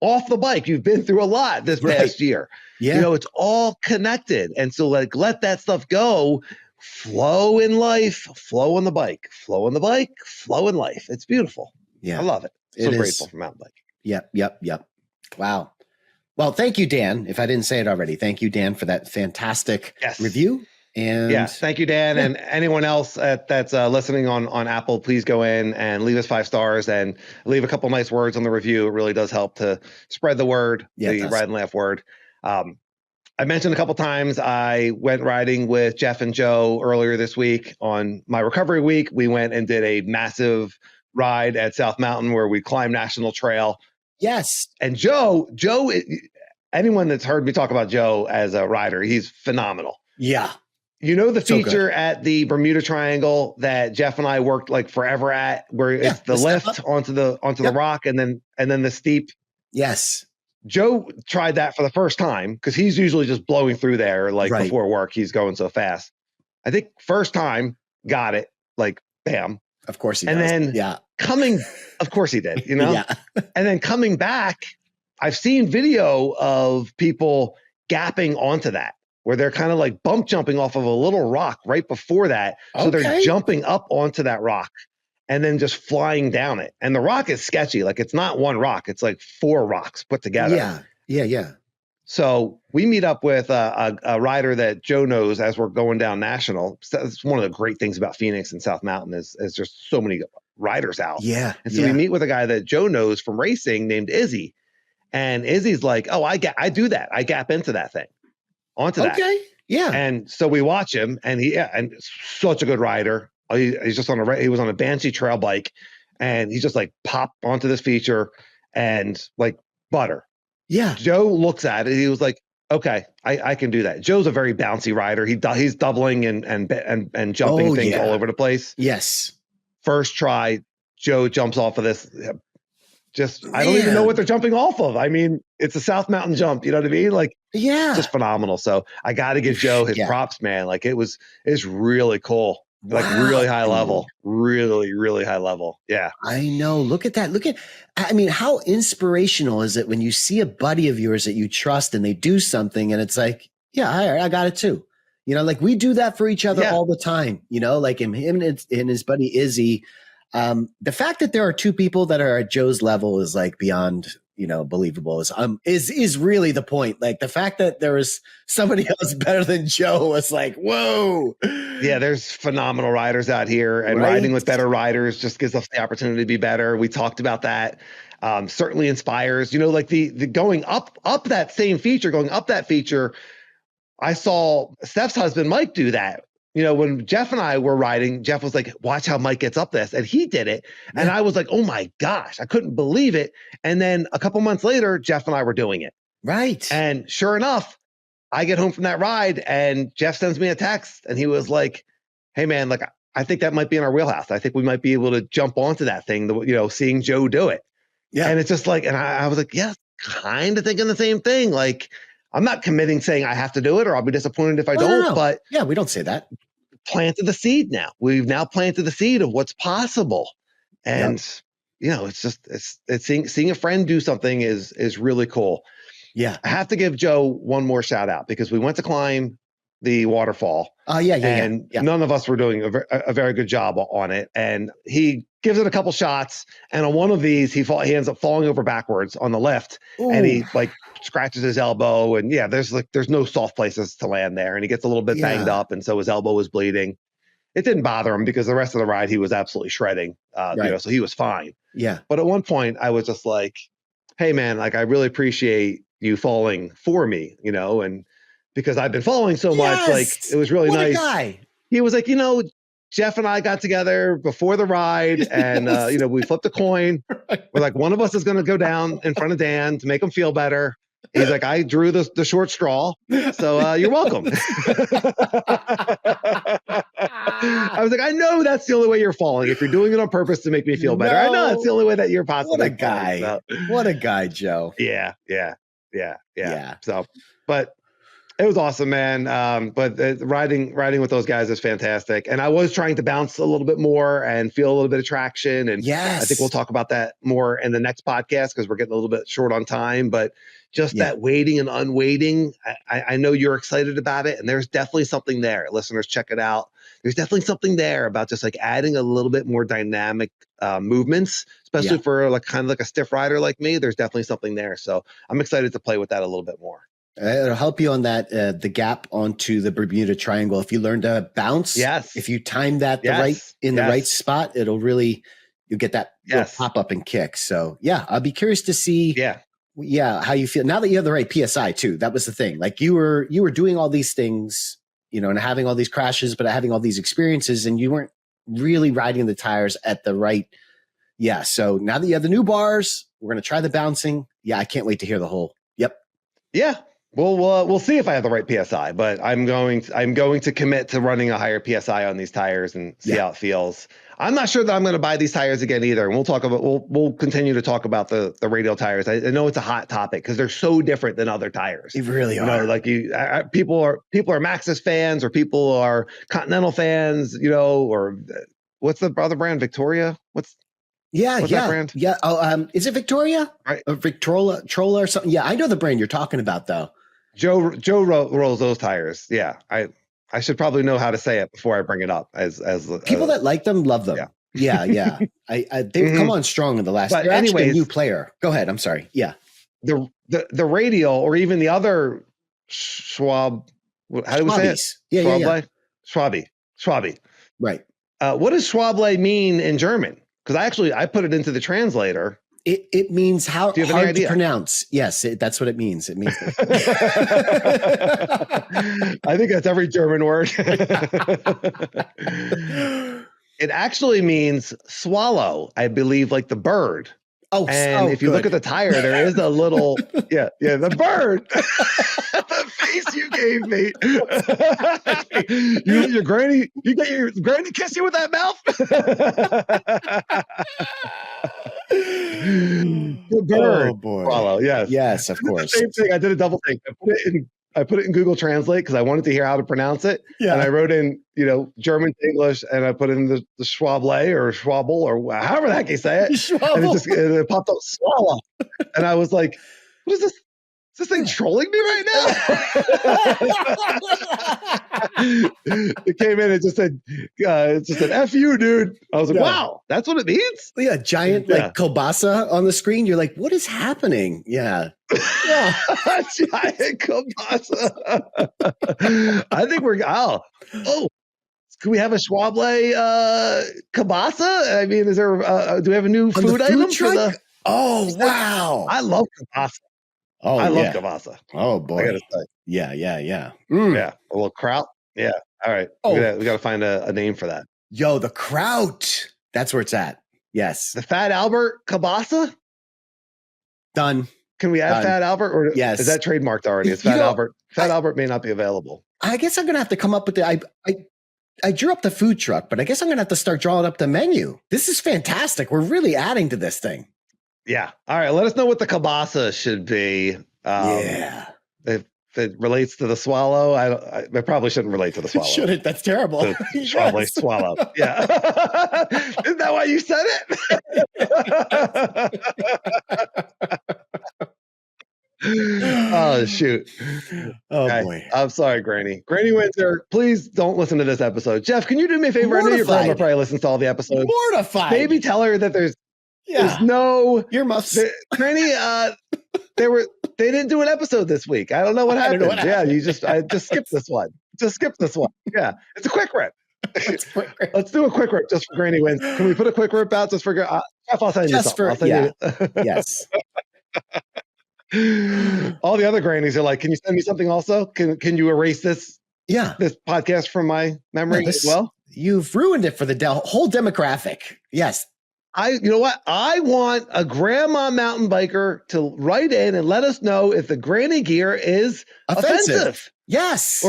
Off the bike, you've been through a lot this past year. Yeah. It's all connected. And so like, let that stuff go, flow in life, flow on the bike, flow on the bike, flow in life. It's beautiful. Yeah. I love it. So grateful for mountain biking. Yep. Wow. Well, thank you, Dan. If I didn't say it already, thank you, Dan, for that fantastic review. And thank you, Dan. And anyone else that's listening on Apple, please go in and leave us 5 stars and leave a couple nice words on the review. It really does help to spread the word, the Ride and Laugh word. I mentioned a couple times I went riding with Jeff and Joe earlier this week on my recovery week. We went and did a massive ride at South Mountain where we climbed National Trail. Yes. And Joe, anyone that's heard me talk about Joe as a rider, he's phenomenal. Yeah. You know the feature at the Bermuda Triangle that Jeff and I worked like forever at, where it's the lift onto the rock and then the steep. Yes. Joe tried that for the first time because he's usually just blowing through there like before work. He's going so fast. I think first time got it, like bam. Of course he does. And then of course he did, you know? And then coming back, I've seen video of people gapping onto that, where they're kind of like bump jumping off of a little rock right before that. So they're jumping up onto that rock and then just flying down it. And the rock is sketchy. Like it's not one rock. It's like 4 rocks put together. Yeah. So we meet up with a rider that Joe knows as we're going down National. It's one of the great things about Phoenix and South Mountain is just so many riders out. Yeah. And so we meet with a guy that Joe knows from racing named Izzy. And Izzy's like, oh, I do that. I gap into that thing. Onto that. Okay. Yeah. And so we watch him and and such a good rider. He's just he was on a Banshee trail bike and he's just like pop onto this feature and like butter. Yeah. Joe looks at it. He was like, okay, I can do that. Joe's a very bouncy rider. He's doubling and jumping things all over the place. Yes. First try, Joe jumps off of this. I don't even know what they're jumping off of. I mean, it's a South Mountain jump. You know what I mean? Like, just phenomenal. So I got to give Joe his props, man. Like it's really cool. Like really high level, really, really high level. Yeah. I know. Look at that. I mean, how inspirational is it when you see a buddy of yours that you trust and they do something and it's like, I got it too. You know, like we do that for each other all the time, you know, like him and his buddy Izzy. The fact that there are 2 people that are at Joe's level is like beyond, you know, believable is really the point. Like the fact that there was somebody else better than Joe was like, whoa. Yeah. There's phenomenal riders out here and riding with better riders just gives us the opportunity to be better. We talked about that. Certainly inspires, you know, like the going up that same feature, I saw Steph's husband, Mike, do that. You know, when Jeff and I were riding, Jeff was like, watch how Mike gets up this. And he did it. Yeah. And I was like, oh my gosh, I couldn't believe it. And then a couple months later, Jeff and I were doing it. Right. And sure enough, I get home from that ride and Jeff sends me a text and he was like, hey man, like, I think that might be in our wheelhouse. I think we might be able to jump onto that thing, you know, seeing Joe do it. Yeah. And it's just like, and I was like, yeah, kind of thinking the same thing. Like, I'm not committing saying I have to do it or I'll be disappointed if I don't. No. But yeah, we don't say that. Planted the seed now. We've now planted the seed of what's possible. And, you know, it's just, it's seeing a friend do something is really cool. Yeah. I have to give Joe one more shout out because we went to climb the waterfall. And none of us were doing a very good job on it. And he gives it a couple shots. And on one of these, he ends up falling over backwards on the lift. Ooh. And he like scratches his elbow. And there's no soft places to land there. And he gets a little bit banged up. And so his elbow was bleeding. It didn't bother him because the rest of the ride, he was absolutely shredding, you know, so he was fine. Yeah. But at one point I was just like, hey man, like I really appreciate you falling for me, you know, and because I've been falling so much, like it was really nice. Guy. He was like, you know, Jeff and I got together before the ride and, you know, we flipped a coin. We're like, one of us is going to go down in front of Dan to make him feel better. He's like, I drew the short straw. So you're welcome. I was like, I know that's the only way you're falling. If you're doing it on purpose to make me feel better, I know that's the only way that you're possibly. What a guy. So. What a guy, Joe. Yeah. So, but it was awesome, man. But riding with those guys is fantastic. And I was trying to bounce a little bit more and feel a little bit of traction. And I think we'll talk about that more in the next podcast because we're getting a little bit short on time. But just that waiting and unwaiting, I know you're excited about it. And there's definitely something there. Listeners, check it out. There's definitely something there about just like adding a little bit more dynamic movements, especially for like kind of like a stiff rider like me. There's definitely something there. So I'm excited to play with that a little bit more. It'll help you on that, the gap onto the Bermuda Triangle. If you learn to bounce, if you time that the right spot, it'll really, you'll get that pop up and kick. So I'll be curious to see yeah, how you feel now that you have the right PSI too. That was the thing. Like you were doing all these things, you know, and having all these crashes, but having all these experiences, and you weren't really riding the tires at the right. Yeah. So now that you have the new bars, we're going to try the bouncing. Yeah. I can't wait to hear the whole. Yep. Yeah. We'll see if I have the right PSI, but I'm going to commit to running a higher PSI on these tires and see how it feels. I'm not sure that I'm going to buy these tires again either. And we'll continue to talk about the Radial tires. I know it's a hot topic because they're so different than other tires. They really are. You know, like people are Maxxis fans, or people are Continental fans, you know, or what's the other brand? Victoria? What's that brand? Yeah. Oh, is it Victoria? Right. Or Victrola or something? Yeah, I know the brand you're talking about though. Joe rolls those tires. Yeah. I should probably know how to say it before I bring it up as people that like them, love them. Yeah. They've come on strong in the last, they're actually a new player. Go ahead. I'm sorry. Yeah. The Radial, or even the other Schwab, how do we say it? Yeah. Schwalbe. Right. What does Schwalbe mean in German? Because I put it into the translator. It means how do you have hard any idea? To pronounce. Yes, that's what it means. It means. I think that's every German word. It actually means swallow, I believe, like the bird. Oh, and if you look at the tire, there is a little, the bird. The face you gave me. Your granny, you get your granny kiss you with that mouth. The bird. Oh boy. Swallow. Yes, of course. Same thing. I did a double take. I put it in Google Translate because I wanted to hear how to pronounce it. Yeah. And I wrote in, German to English, and I put in the Schwalbe or Schwabble or however the heck you say it. And it popped up swallow. And I was like, what is this? Is this thing trolling me right now? It came in and just said, F you, dude. I was like, wow, that's what it means? Yeah, giant like kielbasa on the screen. You're like, what is happening? Yeah. Giant kielbasa. I think can we have a Schwalbe kielbasa? I mean, is there do we have a new food item for the wow. I love kielbasa. Oh, I love kielbasa. Oh boy. I gotta say. Yeah. Yeah. A little kraut. Yeah. All right. We gotta find a name for that. Yo, the kraut. That's where it's at. Yes. The Fat Albert kielbasa? Done. Can we add Fat Albert, or is that trademarked already? It's Fat Albert. Fat Albert may not be available. I guess I'm gonna have to come up with I drew up the food truck, but I guess I'm gonna have to start drawing up the menu. This is fantastic. We're really adding to this thing. Yeah. All right. Let us know what the kielbasa should be. If it relates to the swallow, I probably shouldn't relate to the swallow. Shouldn't. That's terrible. Probably swallow. Yeah. Isn't that why you said it? Oh, shoot. Oh, boy. I'm sorry, Granny. Granny Winter, please don't listen to this episode. Jeff, can you do me a favor? I know your grandma probably listens to all the episodes. Mortified. Maybe tell her that there's no earmuffs. Granny, they didn't do an episode this week. I don't know what happened. I just skipped this one. Yeah. It's a quick rip. Let's do a quick rip just for Granny wins. Can we put a quick rip out just for Jeff? I'll send you something. Yes. All the other grannies are like, can you send me something also? Can you erase this podcast from my memory as well? You've ruined it for the whole demographic. Yes. You know what? I want a grandma mountain biker to write in and let us know if the granny gear is offensive. Yes.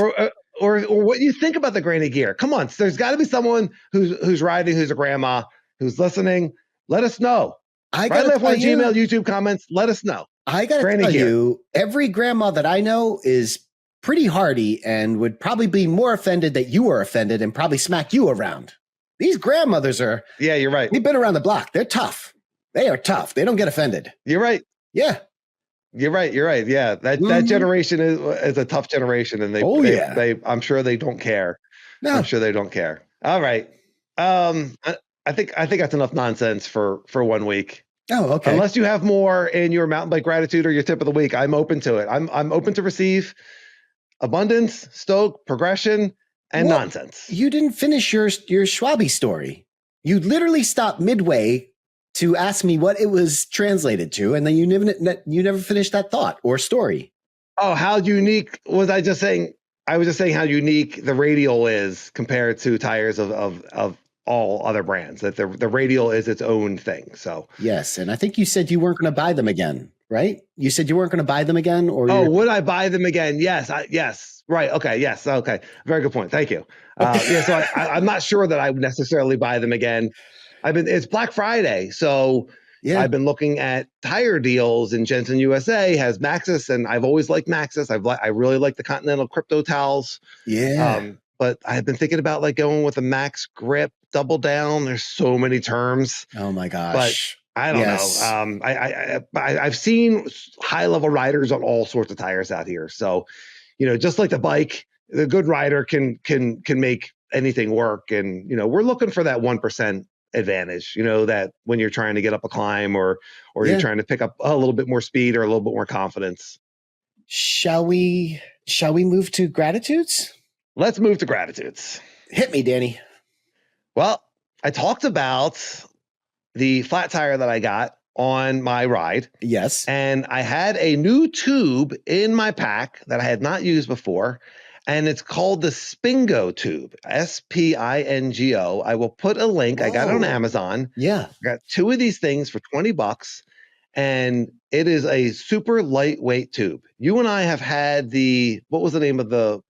Or what you think about the granny gear. Come on. There's got to be someone who's riding, who's a grandma, who's listening. Let us know. Right left one Gmail, YouTube comments. Let us know. I got to tell you, every grandma that I know is pretty hardy and would probably be more offended that you are offended and probably smack you around. These grandmothers are. Yeah, you're right. They've been around the block. They're tough. They are tough. They don't get offended. You're right. Yeah. You're right. Yeah. That generation is a tough generation, and I'm sure they don't care. No. I'm sure they don't care. All right. I think that's enough nonsense for 1 week. Oh, okay. Unless you have more in your mountain bike gratitude or your tip of the week, I'm open to it. I'm open to receive abundance, stoke, progression, and nonsense. You didn't finish your Schwalbe story. You literally stopped midway to ask me what it was translated to, and then you never finished that thought or story. Oh, how unique was I just saying? I was just saying how unique the Radial is compared to tires of all other brands. That the Radial is its own thing. So yes, and I think you said you weren't going to buy them again, right? You said you weren't going to buy them again, or would I buy them again? Yes, yes, right, okay, yes, okay, very good point. Thank you. So I'm not sure that I would necessarily buy them again. It's Black Friday, so yeah. I've been looking at tire deals, and Jensen USA has Maxxis, and I've always liked Maxxis. I really like the Continental Crypto towels. Yeah. But I've been thinking about like going with a Max Grip Double Down. There's so many terms. Oh my gosh. But I don't know. I've seen high level riders on all sorts of tires out here. So, just like the bike, the good rider can make anything work. And, we're looking for that 1% advantage, that when you're trying to get up a climb or you're trying to pick up a little bit more speed or a little bit more confidence. Shall we move to Gratitudes? Let's move to Gratitudes. Hit me, Danny. Well, I talked about the flat tire that I got on my ride. Yes. And I had a new tube in my pack that I had not used before. And it's called the Spingo tube, Spingo. I will put a link. Whoa. I got it on Amazon. Yeah. I got 2 of these things for $20, and it is a super lightweight tube. You and I have had what was the name of the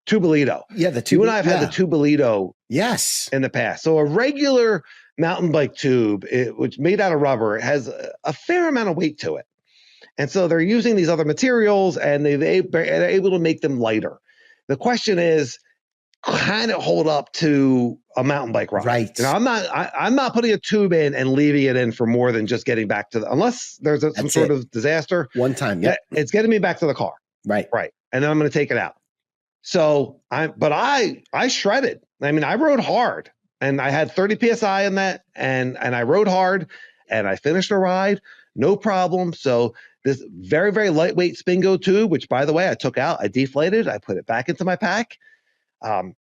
Tubolito? Yeah, You and I have had the Tubolito. Yes. In the past. So a regular mountain bike tube, which made out of rubber, it has a fair amount of weight to it. And so they're using these other materials, and they're able to make them lighter. The question is, kind of hold up to a mountain bike ride. Right. I'm not putting a tube in and leaving it in for more than just getting back to unless there's some sort of disaster. One time, yeah. It's getting me back to the car. Right. Right. And then I'm going to take it out. So I shredded. I mean, I rode hard, and I had 30 PSI in that, and I rode hard, and I finished the ride, no problem. So this very, very lightweight Spingo tube, which, by the way, I took out, I deflated, I put it back into my pack.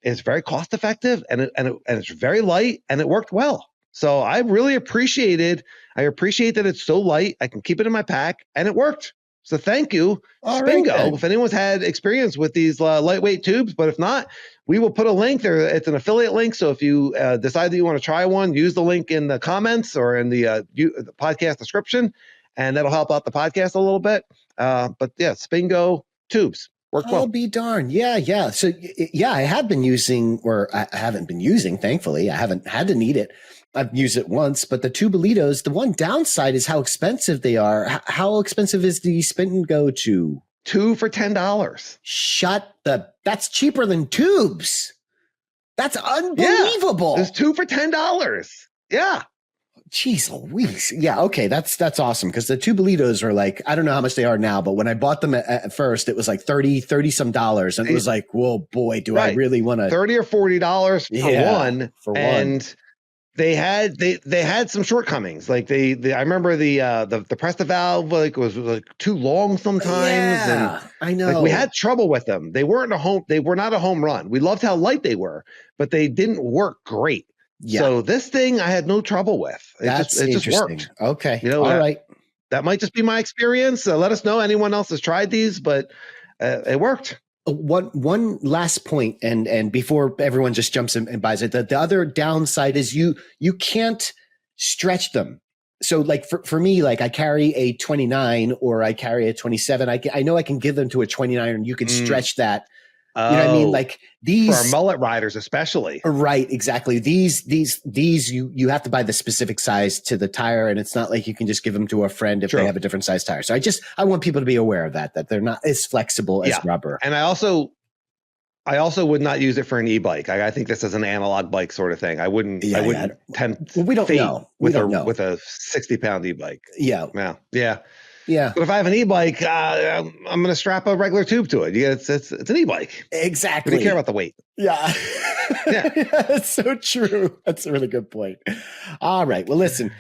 It's very cost effective, and it's very light, and it worked well. So I really appreciate that it's so light. I can keep it in my pack, and it worked. So thank you, Spingo. Right, if anyone's had experience with these lightweight tubes, but if not, we will put a link there. It's an affiliate link. So if you decide that you want to try one, use the link in the comments or in the podcast description, and that'll help out the podcast a little bit. But yeah, Spingo tubes work well. I'll be darned. Yeah. So yeah, I have been using, or I haven't been using, thankfully. I haven't had to need it. I've used it once, but the Tubolitos, the one downside is how expensive they are. How expensive is the Spingo tube? 2 for $10. That's cheaper than tubes. That's unbelievable. Yeah, there's 2 for $10. Yeah. Jeez Louise. Yeah. Okay. That's awesome. Cause the Tubolitos are like, I don't know how much they are now, but when I bought them at first, it was like 30 some dollars. And it was like, whoa, boy, do I really want to $30 or $40 for one. And they had some shortcomings. Like I remember the Presta valve was like too long sometimes. Yeah, and I know. Like we had trouble with them. They were not a home run. We loved how light they were, but they didn't work great. Yeah. So this thing I had no trouble with. It just worked. Okay. All right. That might just be my experience. Let us know anyone else has tried these, but it worked. One last point, and before everyone just jumps in and buys it, the other downside is you can't stretch them. So like for me, like I carry a 29 or I carry a 27. I know I can give them to a 29 and you can stretch that. You know what I mean? Like these for our mullet riders, especially. Right. Exactly. These you have to buy the specific size to the tire, and it's not like you can just give them to a friend if they have a different size tire. So I want people to be aware of that they're not as flexible as rubber. And I also would not use it for an e-bike. I think this is an analog bike sort of thing. I wouldn't tempt we don't know. With a 60-pound e-bike. Yeah. Yeah. But if I have an e-bike, I'm going to strap a regular tube to it. Yeah, it's an e-bike. Exactly. What do you care about the weight? Yeah. Yeah. That's so true. That's a really good point. All right. Well, listen,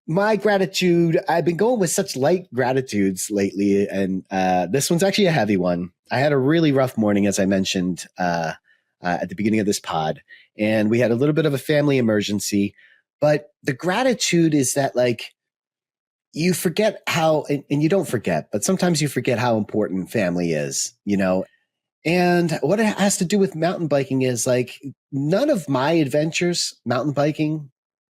my gratitude, I've been going with such light gratitudes lately, and this one's actually a heavy one. I had a really rough morning, as I mentioned at the beginning of this pod, and we had a little bit of a family emergency. But the gratitude is that like you forget how, and you don't forget, but sometimes you forget how important family is, you know? And what it has to do with mountain biking is like none of my adventures, mountain biking,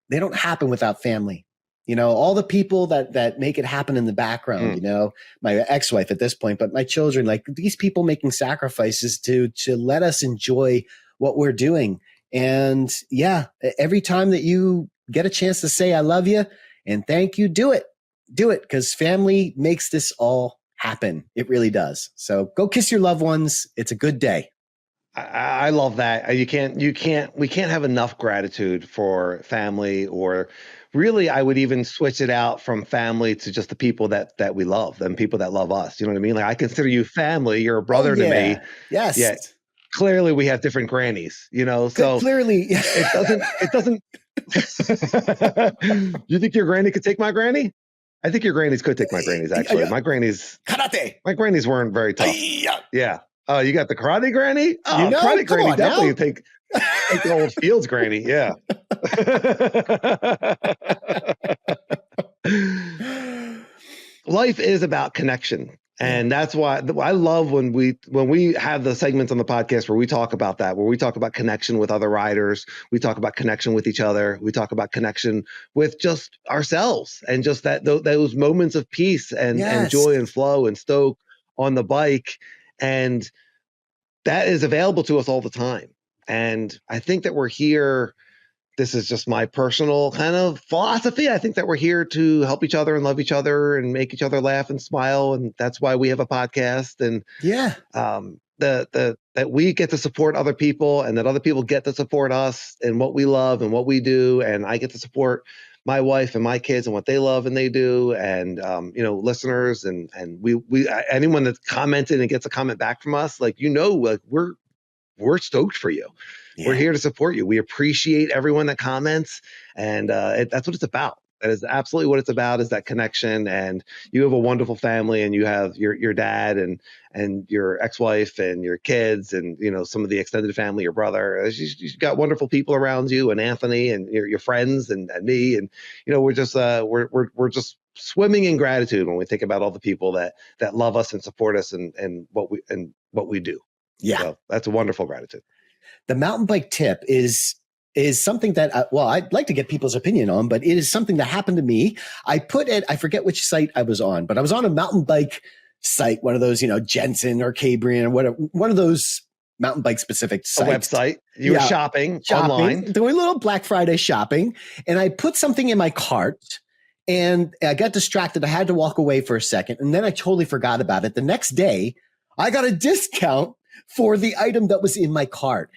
they don't happen without family. You know, all the people that make it happen in the background, you know, my ex-wife at this point, but my children, like these people making sacrifices to let us enjoy what we're doing. And yeah, every time that you get a chance to say, I love you and thank you, do it, because family makes this all happen. It really does. So go kiss your loved ones. It's a good day. I love that. We can't have enough gratitude for family, or really, I would even switch it out from family to just the people that we love and people that love us. You know what I mean? Like I consider you family. You're a brother to me. Yes. Yet clearly we have different grannies, you know, so clearly it doesn't, you think your granny could take my granny? I think your grannies could take my grannies. Actually, my grannies weren't very tough. Yeah. Oh, you got the karate granny? Oh, you know, karate granny definitely take the old Fields granny. Yeah. Life is about connection. And that's why I love when we have the segments on the podcast where we talk about that, where we talk about connection with other riders. We talk about connection with each other. We talk about connection with just ourselves and just those moments of peace and joy and flow and stoke on the bike. And that is available to us all the time. And I think that we're here. This is just my personal kind of philosophy. I think that we're here to help each other and love each other and make each other laugh and smile. And that's why we have a podcast. And that we get to support other people and that other people get to support us and what we love and what we do. And I get to support my wife and my kids and what they love and they do. And, you know, listeners and we anyone that's commented and gets a comment back from us, like, you know, like we're stoked for you. Yeah. We're here to support you. We appreciate everyone that comments, and that's what it's about. That is absolutely what it's about, is that connection. And you have a wonderful family, and you have your dad and your ex-wife and your kids, and you know some of the extended family, your brother. You've got wonderful people around you, and Anthony, and your friends, and me, and you know we're just swimming in gratitude when we think about all the people that love us and support us and what we do. Yeah, so that's a wonderful gratitude. The mountain bike tip is something that, I'd like to get people's opinion on, but it is something that happened to me. I forget which site I was on, but I was on a mountain bike site, one of those, you know, Jensen or Cabrian or whatever, one of those mountain bike specific sites. A website. You were shopping online. Doing a little Black Friday shopping. And I put something in my cart and I got distracted. I had to walk away for a second. And then I totally forgot about it. The next day, I got a discount for the item that was in my cart.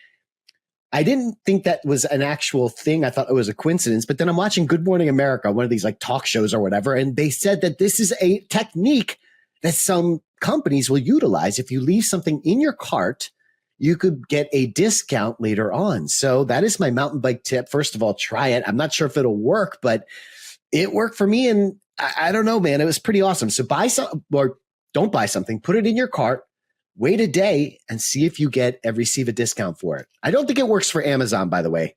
I didn't think that was an actual thing. I thought it was a coincidence, but then I'm watching Good Morning America, one of these like talk shows or whatever. And they said that this is a technique that some companies will utilize. If you leave something in your cart, you could get a discount later on. So that is my mountain bike tip. First of all, try it. I'm not sure if it'll work, but it worked for me. And I don't know, man, it was pretty awesome. So buy some, or don't buy something, put it in your cart. Wait a day and see if you receive a discount for it. I don't think it works for Amazon, by the way,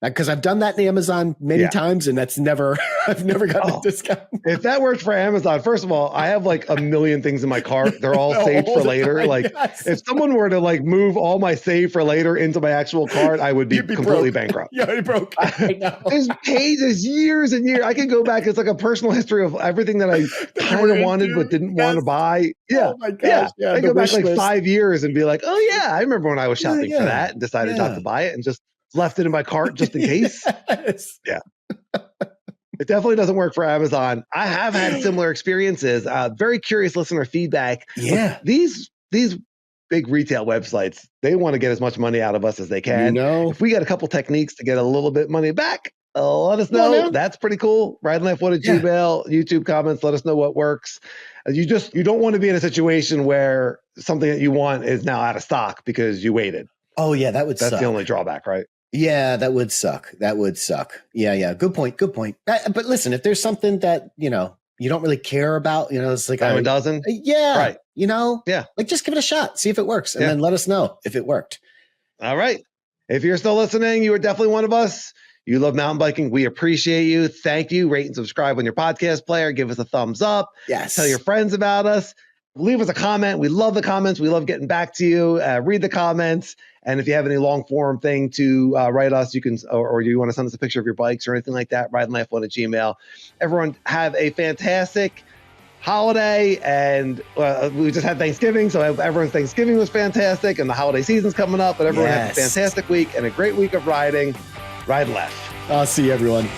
because I've done that in Amazon many times, and I've never gotten a discount. If that worked for Amazon, first of all, I have like a million things in my cart. They're all saved for later. Time, like if someone were to like move all my save for later into my actual cart, I would be completely bankrupt. Yeah, you're broke. There's pages, years and years. I can go back. It's like a personal history of everything that I kind of wanted but didn't want to buy. Yeah. Oh my gosh. Yeah. I go back like 5 years and be like, oh yeah, I remember when I was shopping for that and decided not to buy it and just left it in my cart just in case. Yeah. It definitely doesn't work for Amazon. I have had similar experiences. Very curious listener feedback. Yeah. These big retail websites, they want to get as much money out of us as they can. You know? If we got a couple techniques to get a little bit money back, let us know. That's pretty cool. Ride and Laugh What a Gmail, YouTube comments, let us know what works. You don't want to be in a situation where something that you want is now out of stock because you waited. Oh yeah, that's the only drawback, right? Yeah, that would suck. Yeah. Good point. But listen, if there's something that, you know, you don't really care about, you know, it's like a dozen. Yeah. Right. You know, like just give it a shot, see if it works, and then let us know if it worked. All right. If you're still listening, you are definitely one of us. You love mountain biking. We appreciate you. Thank you. Rate and subscribe on your podcast player. Give us a thumbs up. Yes. Tell your friends about us. Leave us a comment. We love the comments. We love getting back to you. Read the comments. And if you have any long form thing to write us, you can, or you want to send us a picture of your bikes or anything like that, rideandlaugh1@gmail.com. Everyone have a fantastic holiday. And we just had Thanksgiving. So everyone's Thanksgiving was fantastic. And the holiday season's coming up. But everyone have a fantastic week and a great week of riding. Ride left. I'll see you, everyone.